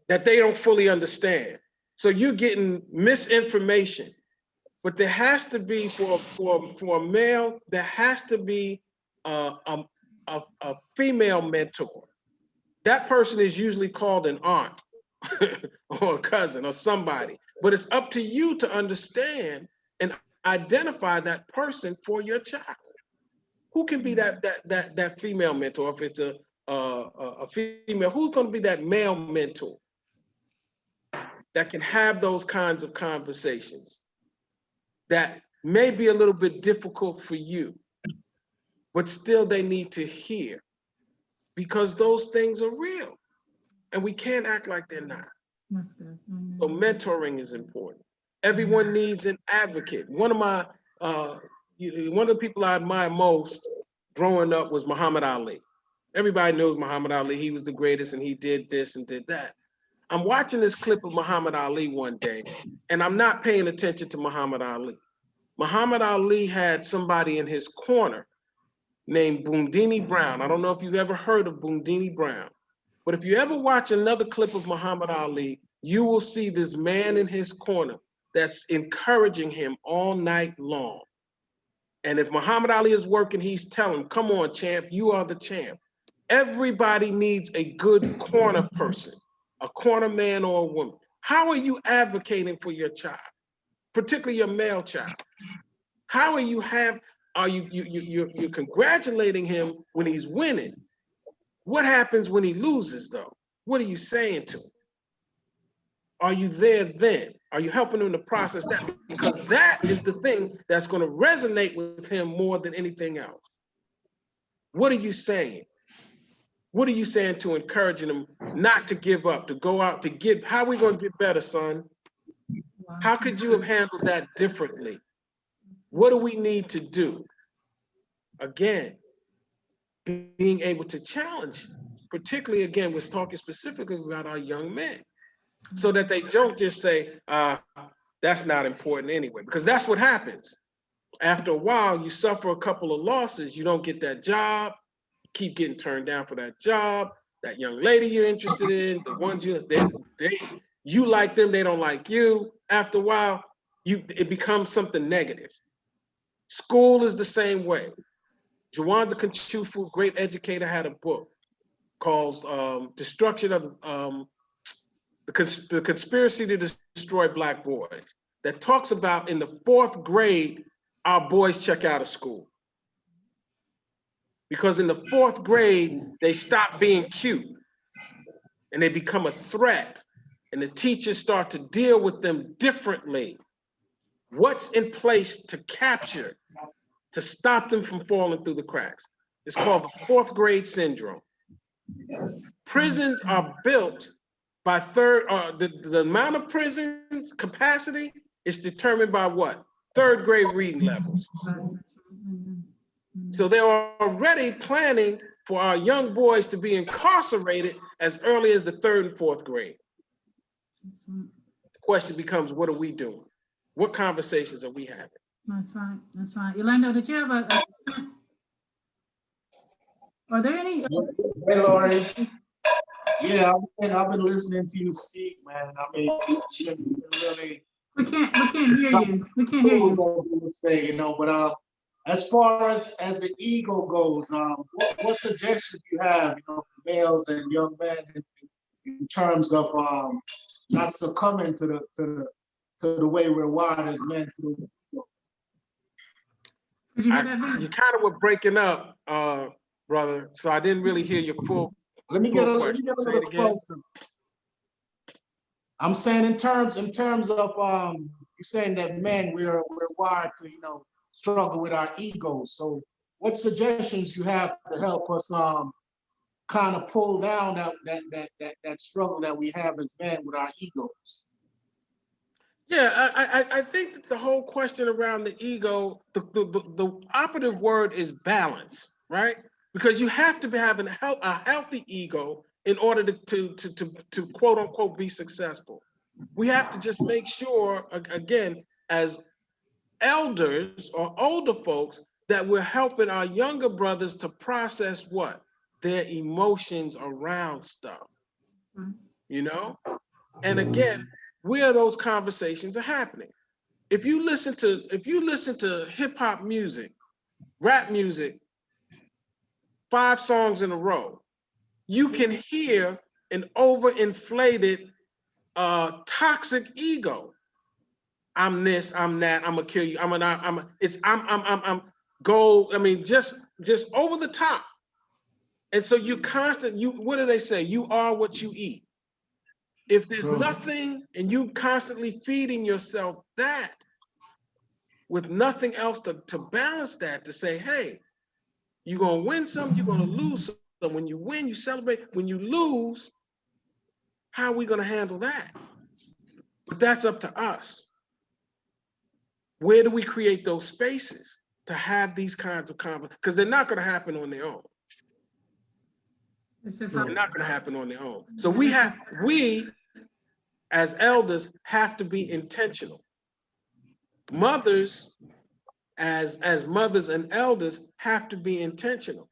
that they don't fully understand. So you're getting misinformation. But there has to be for a male, there has to be a female mentor. That person is usually called an aunt or a cousin or somebody. But it's up to you to understand and identify that person for your child. Who can be that female mentor? If it's a female, who's going to be that male mentor that can have those kinds of conversations that may be a little bit difficult for you, but still they need to hear, because those things are real and we can't act like they're not. That's good. So mentoring is important. Everyone needs an advocate. One of the people I admire most growing up was Muhammad Ali. Everybody knows Muhammad Ali. He was the greatest and he did this and did that. I'm watching this clip of Muhammad Ali one day and I'm not paying attention to Muhammad Ali. Muhammad Ali had somebody in his corner named Boondini Brown. I don't know if you've ever heard of Boondini Brown, but if you ever watch another clip of Muhammad Ali, you will see this man in his corner that's encouraging him all night long. And if Muhammad Ali is working, he's telling him, come on, champ, you are the champ. Everybody needs a good corner person, a corner man or a woman. How are you advocating for your child, particularly your male child? How are you you're congratulating him when he's winning? What happens when he loses though? What are you saying to him? Are you there then? Are you helping him to process that? Because that is the thing that's going to resonate with him more than anything else. What are you saying? What are you saying to encouraging him not to give up, to go out, to get, how are we going to get better, son? How could you have handled that differently? What do we need to do? Again, being able to challenge, particularly again, we're talking specifically about our young men, so that they don't just say, that's not important anyway, because that's what happens. After a while, you suffer a couple of losses, you don't get that job, you keep getting turned down for that job, that young lady you're interested in, the ones you like them, they don't like you. After a while, it becomes something negative. School is the same way. Jawanda Kanchufu, great educator, had a book called Destruction of the Conspiracy to Destroy Black Boys, that talks about in the 4th grade, our boys check out of school. Because in the 4th grade, they stop being cute and they become a threat, and the teachers start to deal with them differently. What's in place to capture, to stop them from falling through the cracks? It's called the 4th grade syndrome. Prisons are built by the amount of prisons capacity It's determined by what? Third grade reading levels. Right, that's right. Amen. Amen. So they're already planning for our young boys to be incarcerated as early as the 3rd and 4th grade. That's right. The question becomes, what are we doing? What conversations are we having? That's right. That's right. Yolando, did you have a are there any? Hey, Lori. Yeah, I've been listening to you speak, man. I mean, you really. We can't hear you. We can't hear you. Say, you know, but as far as the ego goes, what suggestions you have, you know, for males and young men in terms of not succumbing to the way we're wired as men through. Did you hear that, Vince? You kind of were breaking up, brother, so I didn't really hear your full Let me get a question. Say it little again. closer. I'm saying in terms of you're saying that men we're wired to, you know, struggle with our egos. So what suggestions you have to help us kind of pull down that struggle that we have as men with our egos? Yeah, I think that the whole question around the ego, the operative word is balance, right? Because you have to be having a healthy ego in order to quote unquote be successful. We have to just make sure, again, as elders or older folks, that we're helping our younger brothers to process what? Their emotions around stuff, you know? And again, where those conversations are happening. If you listen to hip hop music, rap music, 5 songs in a row, you can hear an overinflated, toxic ego. I'm this, I'm that, I'm gonna kill you. I'm go. I mean, just over the top. And so what do they say? You are what you eat. If there's nothing and you constantly feeding yourself that with nothing else to balance that, to say, hey, you're gonna win some, you're gonna lose some. When you win, you celebrate. When you lose, how are we gonna handle that? But that's up to us. Where do we create those spaces to have these kinds of conversations? Because they're not gonna happen on their own. It's just They're not gonna happen on their own. So we as elders have to be intentional. Mothers, as mothers and elders, have to be intentional.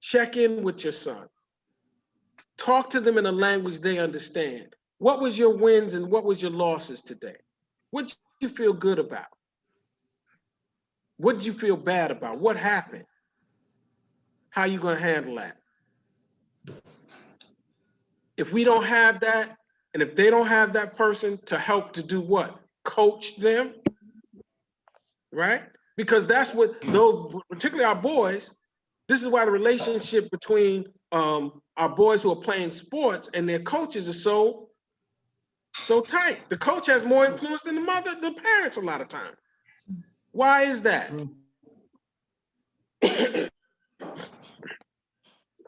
Check in with your son. Talk to them in a language they understand. What was your wins and what was your losses today? What did you feel good about? What did you feel bad about? What happened? How are you going to handle that? If we don't have that, and if they don't have that person to help to do what? Coach them, right? Because that's what those, particularly our boys, this is why the relationship between our boys who are playing sports and their coaches is so tight. The coach has more influence than the parents a lot of times. Why is that?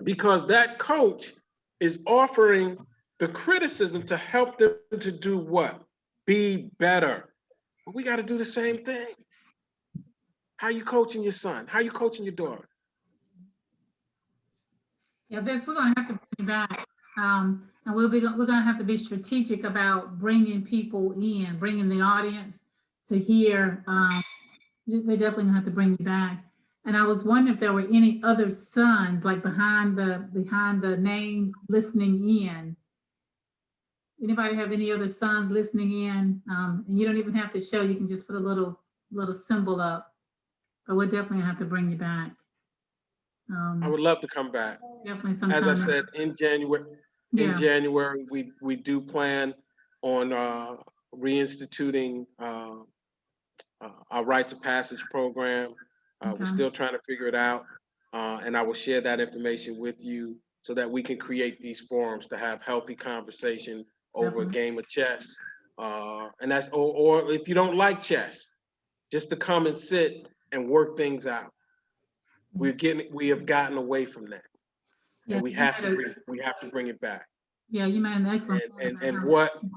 Because that coach is offering the criticism to help them to do what? Be better. But we got to do the same thing. How you coaching your son? How you coaching your daughter? Yeah, Vince, we're gonna have to bring you back. And we're gonna have to be strategic about bringing people in, bringing the audience to hear. We're definitely gonna have to bring you back. And I was wondering if there were any other sons, like behind the names, listening in. Anybody have any other sons listening in? And you don't even have to show. You can just put a little symbol up. But we're definitely gonna have to bring you back. I would love to come back. Definitely sometime. As I said, in January, we do plan on reinstituting our rites of passage program. Okay. We're still trying to figure it out, and I will share that information with you so that we can create these forums to have healthy conversation over a game of chess. And that's or if you don't like chess, just to come and sit and work things out. We have gotten away from that, and we have to bring it back. Yeah, you made an excellent and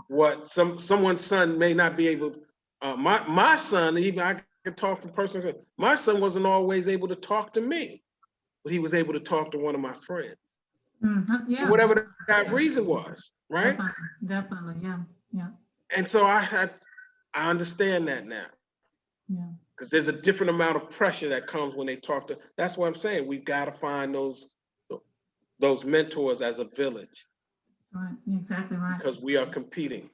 what someone's son may not be able My son, even I can talk from personal. My son wasn't always able to talk to me, but he was able to talk to one of my friends, Yeah, whatever that reason was, right? definitely, definitely, yeah, yeah, And so I understand that now, yeah. because there's a different amount of pressure that comes when they talk to. That's what I'm saying. We've got to find those mentors as a village, That's right. You're exactly right. because we are competing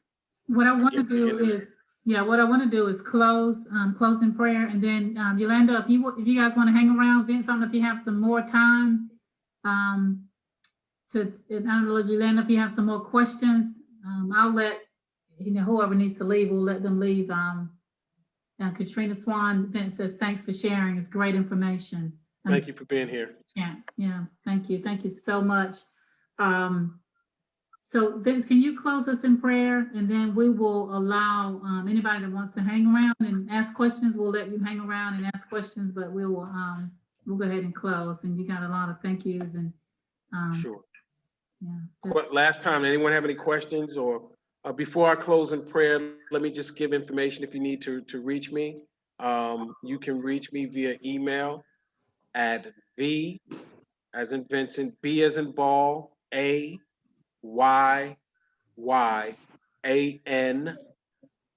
What I want to against the do enemy. is, yeah, what I want to do is close in prayer, and then Yolanda, if you guys want to hang around, Vince, I don't know if you have some more time. And I don't know, Yolanda, if you have some more questions, I'll let whoever needs to leave, we'll let them leave. Katrina Swan, Vince says, thanks for sharing. It's great information. Thank you for being here. Yeah, thank you so much. So Vince, can you close us in prayer, and then we will allow anybody that wants to hang around and ask questions. We'll let you hang around and ask questions, but we'll go ahead and close. And you got a lot of thank yous and Sure. yeah. Last time, anyone have any questions? Or before I close in prayer, let me just give information if you need to reach me. You can reach me via email at V as in Vincent, B as in ball, A Y Y A N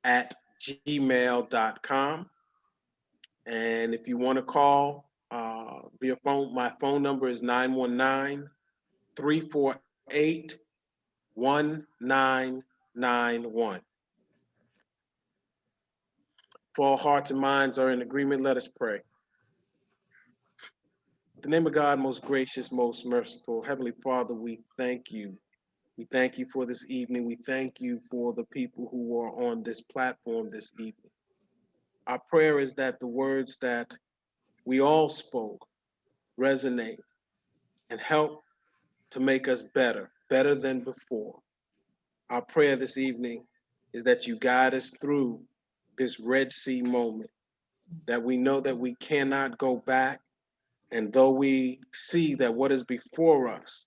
at gmail.com. And if you want to call via phone, my phone number is 919-348-1991. If all hearts and minds are in agreement, let us pray. In the name of God, most gracious, most merciful, Heavenly Father, we thank you. We thank you for this evening. We thank you for the people who are on this platform this evening. Our prayer is that the words that we all spoke resonate and help to make us better than before. Our prayer this evening is that you guide us through this Red Sea moment, that we know that we cannot go back. And though we see that what is before us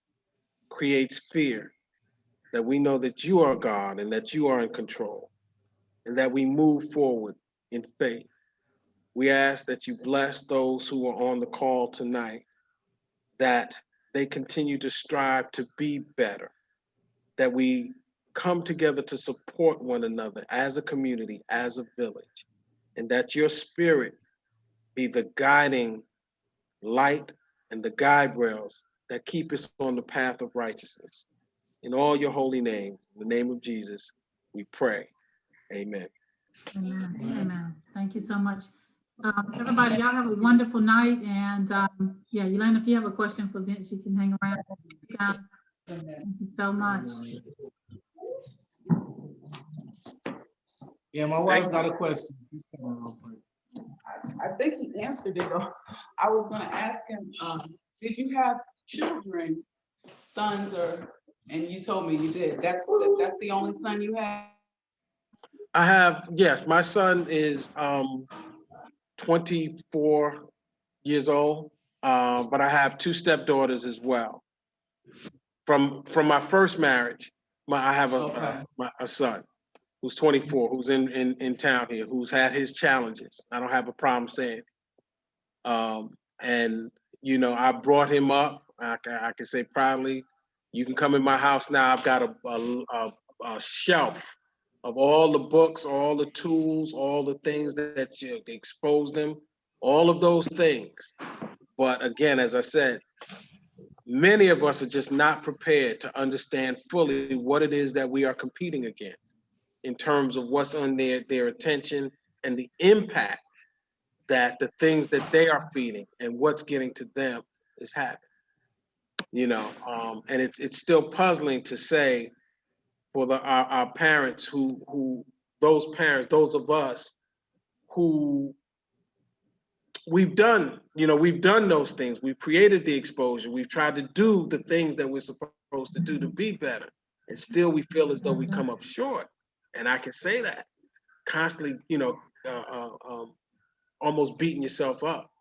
creates fear, that we know that you are God and that you are in control, and that we move forward in faith. We ask that you bless those who are on the call tonight, that they continue to strive to be better, that we come together to support one another as a community, as a village, and that your spirit be the guiding light and the guide rails that keep us on the path of righteousness. In all your holy name, in the name of Jesus, we pray. Amen. Amen. Amen. Thank you so much. Everybody, y'all have a wonderful night. And yeah, Yolanda, if you have a question for Vince, you can hang around. Guys, thank you so much. Yeah, my wife got a question. I think he answered it though. I was gonna ask him, did you have children, sons and you told me you did. That's the only son you had? I have, yes, my son is 24 years old, but I have two stepdaughters as well. From my first marriage, I have a son who's 24, who's in town here, who's had his challenges. I don't have a problem saying. And I brought him up. I can say proudly, you can come in my house now. I've got a shelf of all the books, all the tools, all the things that you exposed them, all of those things. But again, as I said, many of us are just not prepared to understand fully what it is that we are competing against in terms of what's on their attention and the impact that the things that they are feeding and what's getting to them is having. And it's still puzzling to say for our parents those of us who we've done those things. We've created the exposure. We've tried to do the things that we're supposed to do to be better. And still we feel as though we come up short. And I can say that constantly, almost beating yourself up.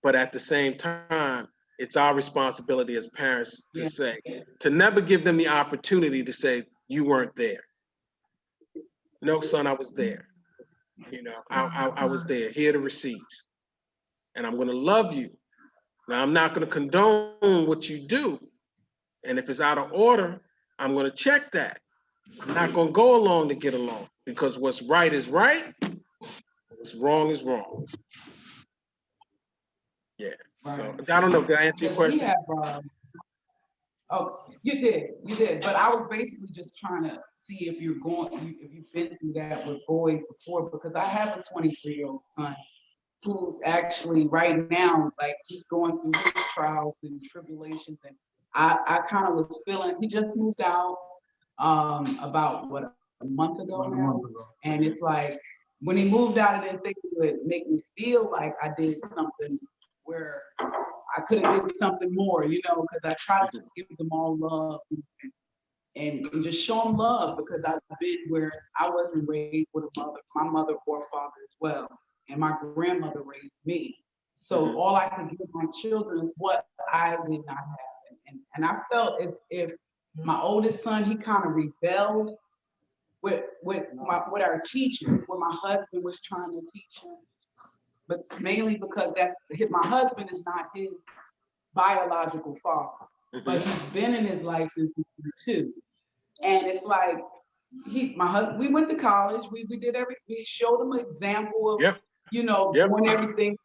But at the same time, it's our responsibility as parents to say, to never give them the opportunity to say, you weren't there. No, son, I was there. You know, I was there. Here are the receipts, and I'm going to love you. Now, I'm not going to condone what you do, and if it's out of order, I'm going to check that. I'm not going to go along to get along, because what's right is right, what's wrong is wrong. Yeah. So Right. I don't know. Did I answer your Because we question? have, oh, you did. But I was basically just trying to see if if you've been through that with boys before, because I have a 23-year-old son who's actually right now, like he's going through his trials and tribulations. And I kind of was feeling, he just moved out about what, a month ago About a now. month ago. And it's like, when he moved out, I didn't think it would make me feel like I did something where I could have did something more, because I try to just give them all love and just show them love, because I've been where I wasn't raised with a mother, my mother or father as well. And my grandmother raised me. So all I can give my children is what I did not have. And I felt as if my oldest son, he kind of rebelled with our teachers, what my husband was trying to teach him. But mainly because my husband is not his biological father, but he's been in his life since he was 2. And it's like my husband, we went to college, we did everything, we showed him an example of, Yep. doing everything,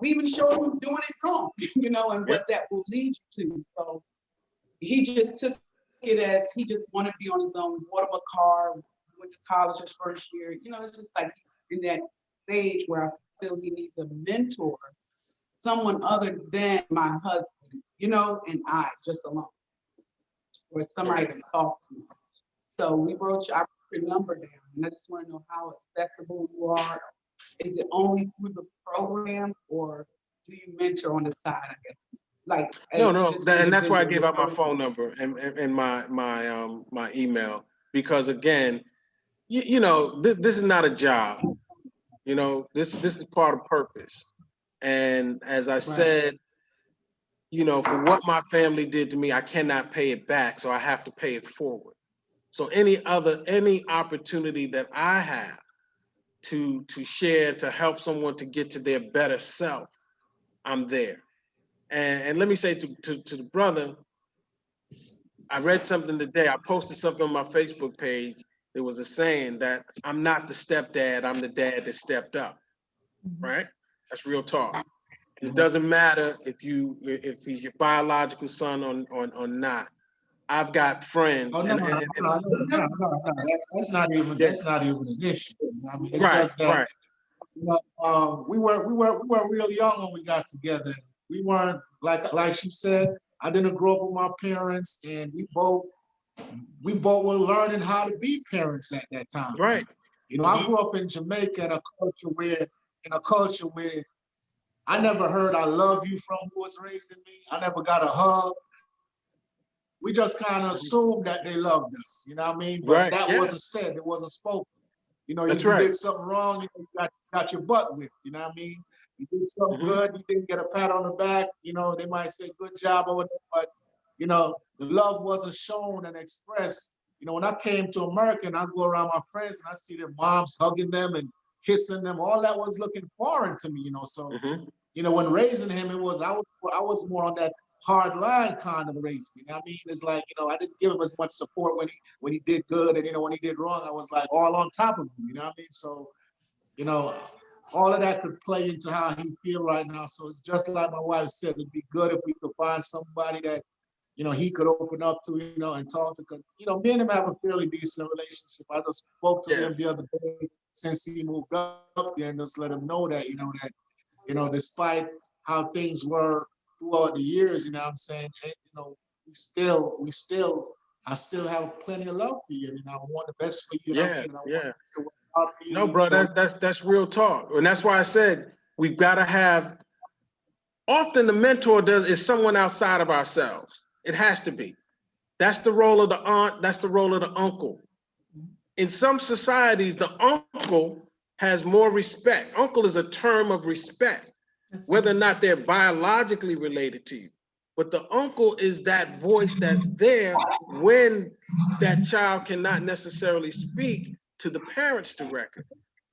we even showed him doing it wrong, and Yep. what that will lead you to. So he just took it as he just wanted to be on his own, bought him a car, went to college his first year, it's just like in that stage where I feel he needs a mentor, someone other than my husband, and I just alone, or somebody to talk to. So I wrote your number down, and I just want to know how accessible you are. Is it only through the program, or do you mentor on the side, I guess? Like, No, as no, just and that's why I gave individual out my person? phone number and my email, because again, this is not a job. This is part of purpose. And as I Right. said, for what my family did to me, I cannot pay it back, so I have to pay it forward. So any opportunity that I have to share, to help someone to get to their better self, I'm there. And let me say to the brother, I read something today. I posted something on my Facebook page. There was a saying that I'm not the stepdad, I'm the dad that stepped up. Right? That's real talk. It doesn't matter if he's your biological son or not. I've got friends. Oh, no, no, no, no, no, no. That's not even an issue. I mean, it's Right, just that, right. we were real young when we got together. We weren't like she said. I didn't grow up with my parents, and we both were learning how to be parents at that time. Right. I grew up in Jamaica in a culture where I never heard "I love you" from who was raising me. I never got a hug. We just kind of assumed that they loved us. You know what I mean? But Right. that Yeah. wasn't said. It wasn't spoken. That's You right. did something wrong, you got your butt whipped. You know what I mean? You did something good, you didn't get a pat on the back. They might say good job or whatever, but the love wasn't shown and expressed. When I came to America and I go around my friends and I see their moms hugging them and kissing them, all that was looking foreign to me. So when raising him, I was more on that hard line kind of raising. You know what I mean? It's like, I didn't give him as much support when he did good, and when he did wrong, I was like all on top of him. You know what I mean? So, all of that could play into how he feel right now. So it's just like my wife said, it'd be good if we could find somebody that he could open up to, and talk to. Me and him have a fairly decent relationship. I just spoke to him the other day since he moved up there, and just let him know that, despite how things were throughout the years, what I'm saying, I still have plenty of love for you, and I want the best for you. Yeah, And I yeah. want to work out for you. No, bro, that's real talk. And that's why I said we've got to have, often the mentor is someone outside of ourselves. It has to be. That's the role of the aunt, that's the role of the uncle. In some societies, the uncle has more respect. Uncle is a term of respect, whether or not they're biologically related to you. But the uncle is that voice that's there when that child cannot necessarily speak to the parents directly.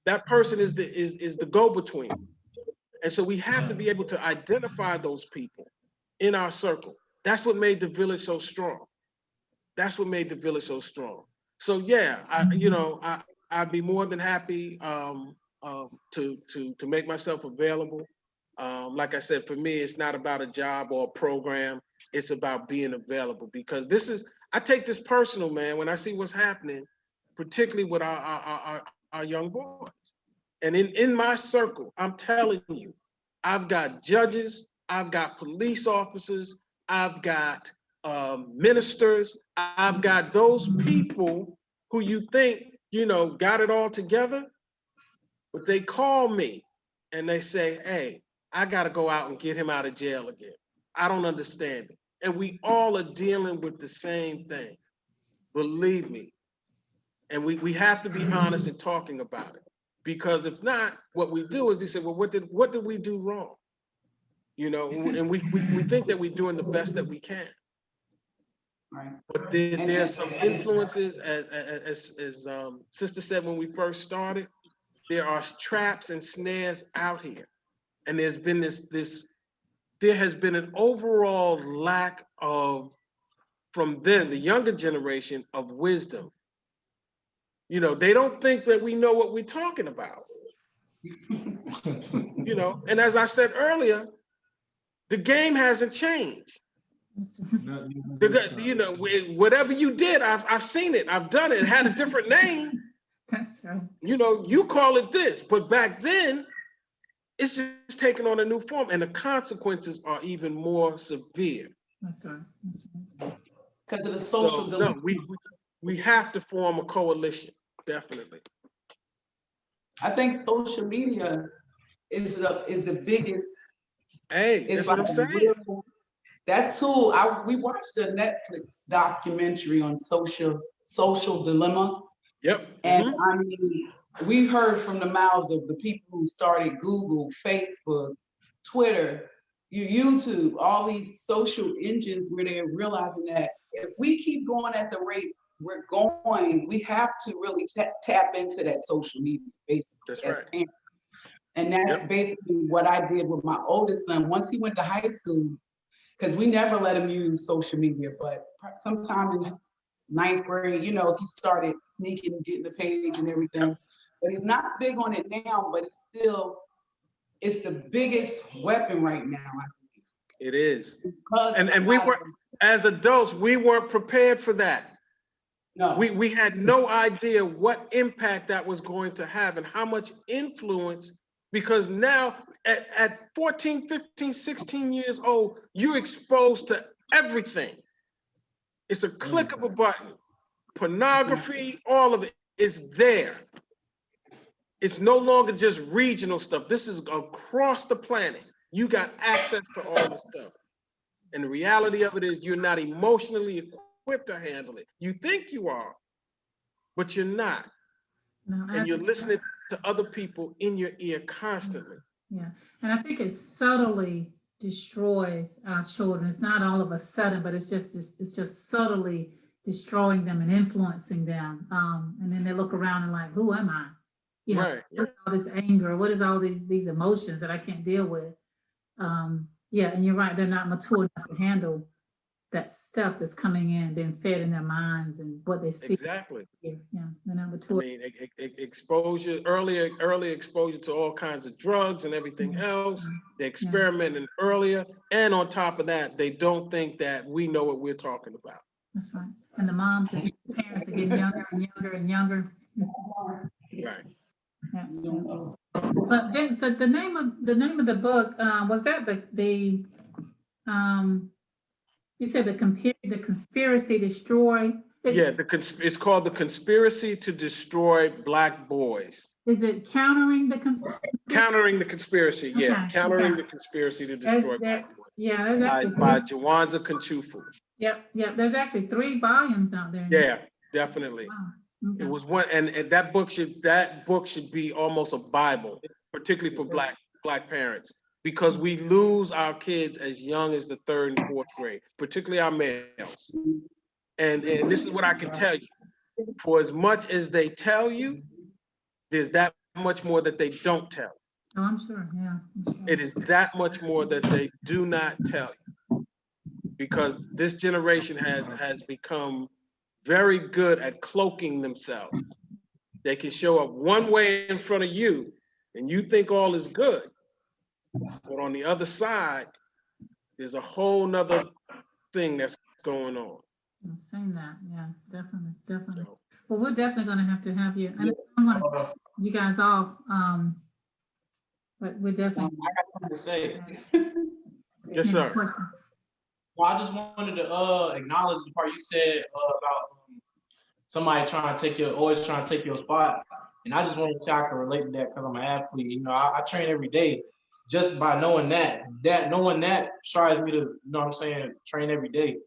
That person is the go-between. And so we have to be able to identify those people in our circle. That's what made the village so strong. That's what made the village so strong. So yeah, I'd be more than happy to make myself available. Like I said, for me, it's not about a job or a program. It's about being available, because I take this personal, man, when I see what's happening, particularly with our young boys. And in my circle, I'm telling you, I've got judges, I've got police officers, I've got ministers, I've got those people who you think, got it all together, but they call me and they say, hey, I got to go out and get him out of jail again. I don't understand it. And we all are dealing with the same thing. Believe me. And we have to be honest in talking about it. Because if not, what we do is they say, well, what did we do wrong? And we think that we're doing the best that we can. Right. But there's some influences, as Sister said when we first started, there are traps and snares out here. And there's been there has been an overall lack of, from them, the younger generation, of wisdom. They don't think that we know what we're talking about. And as I said earlier, the game hasn't changed. Whatever you did, I've seen it, I've done it. It had a different name. That's right. You call it this, but back then, it's just taken on a new form, and the consequences are even more severe. That's right. Because of the social dilemma. No, we have to form a coalition, definitely. I think social media is the biggest. Hey, that's what I'm saying. That tool, we watched a Netflix documentary on social dilemma. Yep. And I mean, we heard from the mouths of the people who started Google, Facebook, Twitter, YouTube, all these social engines, where they're realizing that if we keep going at the rate we're going, we have to really tap into that social media, basically. That's as right. parents. And that's basically what I did with my oldest son. Once he went to high school, because we never let him use social media, but sometime in ninth grade, he started sneaking, getting the page and everything. Yep. But he's not big on it now, but it's the biggest weapon right now, I think. It is. And we were, as adults, we weren't prepared for that. No. We had no idea what impact that was going to have and how much influence, because now at 14, 15, 16 years old, you're exposed to everything. It's a click of a button. Pornography, all of it is there. It's no longer just regional stuff. This is across the planet. You got access to all this stuff. And the reality of it is you're not emotionally equipped to handle it. You think you are, but you're not. No, and you're listening to other people in your ear constantly. Yeah, and I think it subtly destroys our children. It's not all of a sudden, but it's just subtly destroying them and influencing them. And then they look around and like, who am I? Right. What's all this anger? What is all these emotions that I can't deal with? Yeah, and you're right. They're not mature enough to handle that stuff that's coming in, being fed in their minds and what they see. Exactly. Yeah, they're not mature. I mean, exposure, early exposure to all kinds of drugs and everything else. They're experimenting earlier, and on top of that, they don't think that we know what we're talking about. That's right. And the moms and parents are getting younger and younger and younger. Right. Yeah. But Vince, the name of the book, was that the you said the conspiracy destroy? It's called The Conspiracy to Destroy Black Boys. Is it countering the conspiracy? Yeah, countering the conspiracy to destroy Black boys. Yeah, there's actually by Jawanza Kanchufu. Yep. There's actually 3 volumes out there. Yeah, definitely. Wow. Okay. It was one, and that book should be almost a Bible, particularly for black parents, because we lose our kids as young as the 3rd and 4th grade, particularly our males. And this is what I can tell you: for as much as they tell you, there's that much more that they don't tell you. Oh, I'm sure, yeah. I'm sure. It is that much more that they do not tell you, because this generation has become very good at cloaking themselves. They can show up one way in front of you and you think all is good, but on the other side, there's a whole nother thing that's going on. I've seen that, yeah, definitely, definitely. So, Well, we're definitely gonna have to have you, and I want to you guys off, but we're definitely. I got something to say. yes, Yeah, sir. question. Well, I just wanted to acknowledge the part you said about somebody always trying to take your spot. And I just wanted to try to relate to that because I'm an athlete. You know, I train every day. Just by knowing that strives me to, you know what I'm saying, train every day.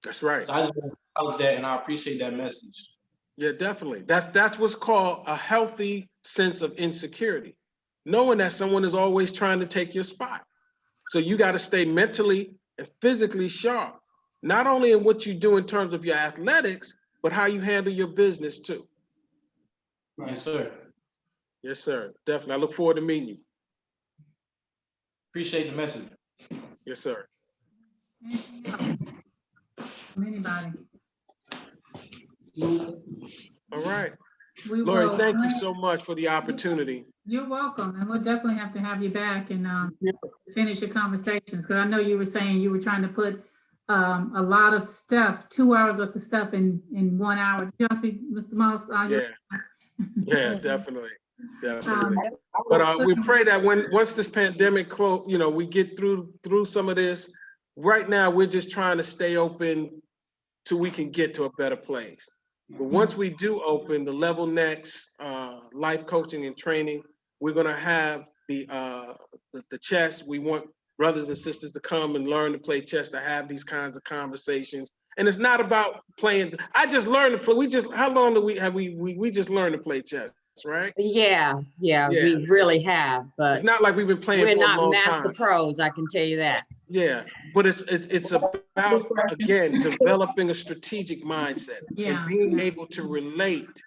That's right. So I just want to acknowledge that, and I appreciate that message. Yeah, definitely. That's what's called a healthy sense of insecurity, knowing that someone is always trying to take your spot. So you got to stay mentally and physically sharp, not only in what you do in terms of your athletics, but how you handle your business too. Yes, sir. Yes, sir. Definitely. I look forward to meeting you. Appreciate the message. Yes, sir. Anything else? From anybody? All right. We Lori, will. thank you so much for the opportunity. You're welcome, and we'll definitely have to have you back and finish your conversations, because I know you were saying you were trying to put a lot of stuff, 2 hours worth of stuff in 1 hour. Did y'all see, Mr. Moss? Yeah, definitely. But we pray that once this pandemic we get through some of this. Right now, we're just trying to stay open so we can get to a better place. But once we do open the Level Next life coaching and training, we're gonna have the chess. We want brothers and sisters to come and learn to play chess, to have these kinds of conversations. And it's not about playing. I just learned to play. How long do we just learned to play chess, right? Yeah, we really have, but It's not like we've been playing we're for a not long master time. pros, I can tell you that. Yeah, but it's about, again, developing a strategic mindset and being able to relate,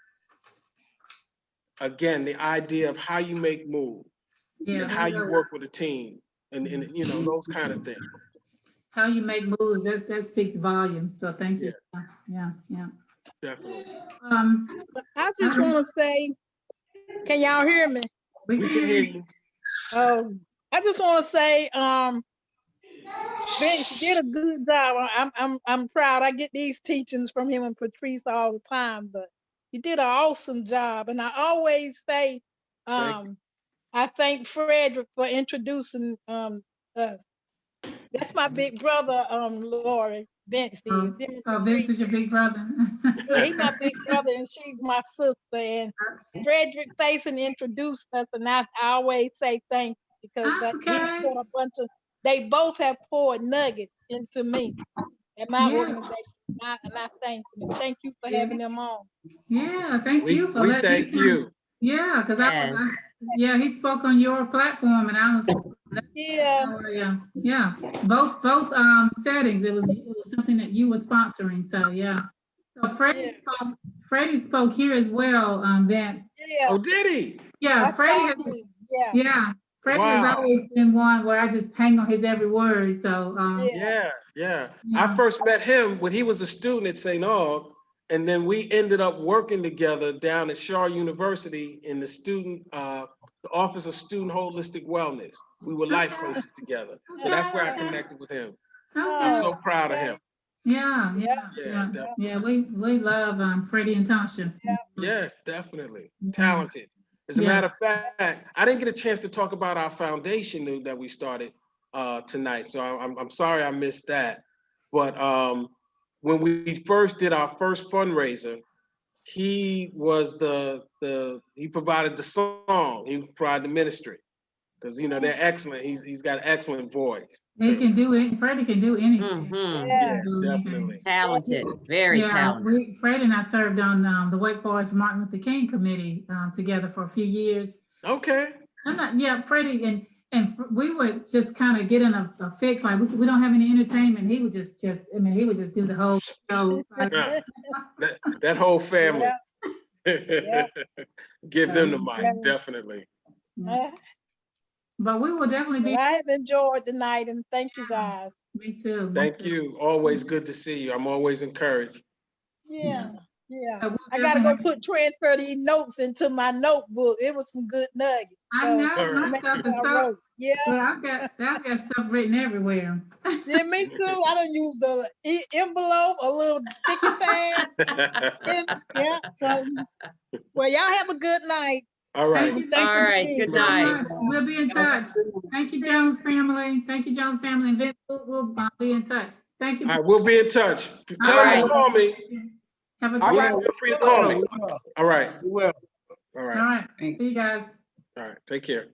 again, the idea of how you make moves and how you work with a team and those kind of things. How you make moves, that speaks volumes. So thank you. Yeah. Definitely. I just want to say, can y'all hear me? We can hear you. I just want to say, Vince did a good job. I'm proud. I get these teachings from him and Patrice all the time, but you did an awesome job. And I always say, I thank Frederick for introducing us. That's my big brother, Lori. Vince is. Vince is your big brother. Yeah, he's my big brother and she's my sister. And Frederick Faison introduced us, and I always say thank you because he poured they both have poured nuggets into me and my organization. And I thank you. Thank you for having them on. Yeah, thank you for letting me. Thank you. Yeah, because he spoke on your platform, and I was both settings. It was something that you were sponsoring. So yeah. So Freddie spoke here as well, Vance. Yeah. Oh, did he? Yeah, Freddie has always been one where I just hang on his every word. So I first met him when he was a student at St. Aug, and then we ended up working together down at Shaw University in the Office of Student Holistic Wellness. We were life coaches together. So that's where I connected with him. I'm so proud of him. Yeah. We love Freddie and Tasha. Yes, definitely. Talented. As a matter of fact, I didn't get a chance to talk about our foundation that we started tonight. So I'm sorry I missed that. But when we first did our first fundraiser, he was he provided the song, he provided the ministry. Because they're excellent. He's got an excellent voice. He can do it. Freddie can do anything. Yeah, definitely. Talented, very talented. Freddie and I served on the Wake Forest Martin Luther King committee together for a few years. Okay. Freddie and we would just kind of get in a fix, like we don't have any entertainment. He would just he would just do the whole show. That whole family. Give them the Yeah. mic, definitely. Yeah. But we will definitely be. Well, I have enjoyed the night, and thank you guys. Me too. Thank you. Always good to see you. I'm always encouraged. Yeah, yeah. So we'll I gotta go definitely- transfer these notes into my notebook. It was some good nuggets. I So, know All my right. stuff is I so. wrote. Yeah, Well, I've got stuff written everywhere. yeah, me too. I done used the envelope, a little sticky pad. Yeah, so, well, y'all have a good night. All right. Thank you. Thank All you right, again. good So night. much. We'll be in touch. Thank you, Jones family. Thank you, Jones family. And then we'll be in touch. Thank you. All right, we'll be in touch. Tell All them right. to call me. Have a All good right. Feel free to call me. All right. We will. All All right. right. Thank See you guys. All right. Take care.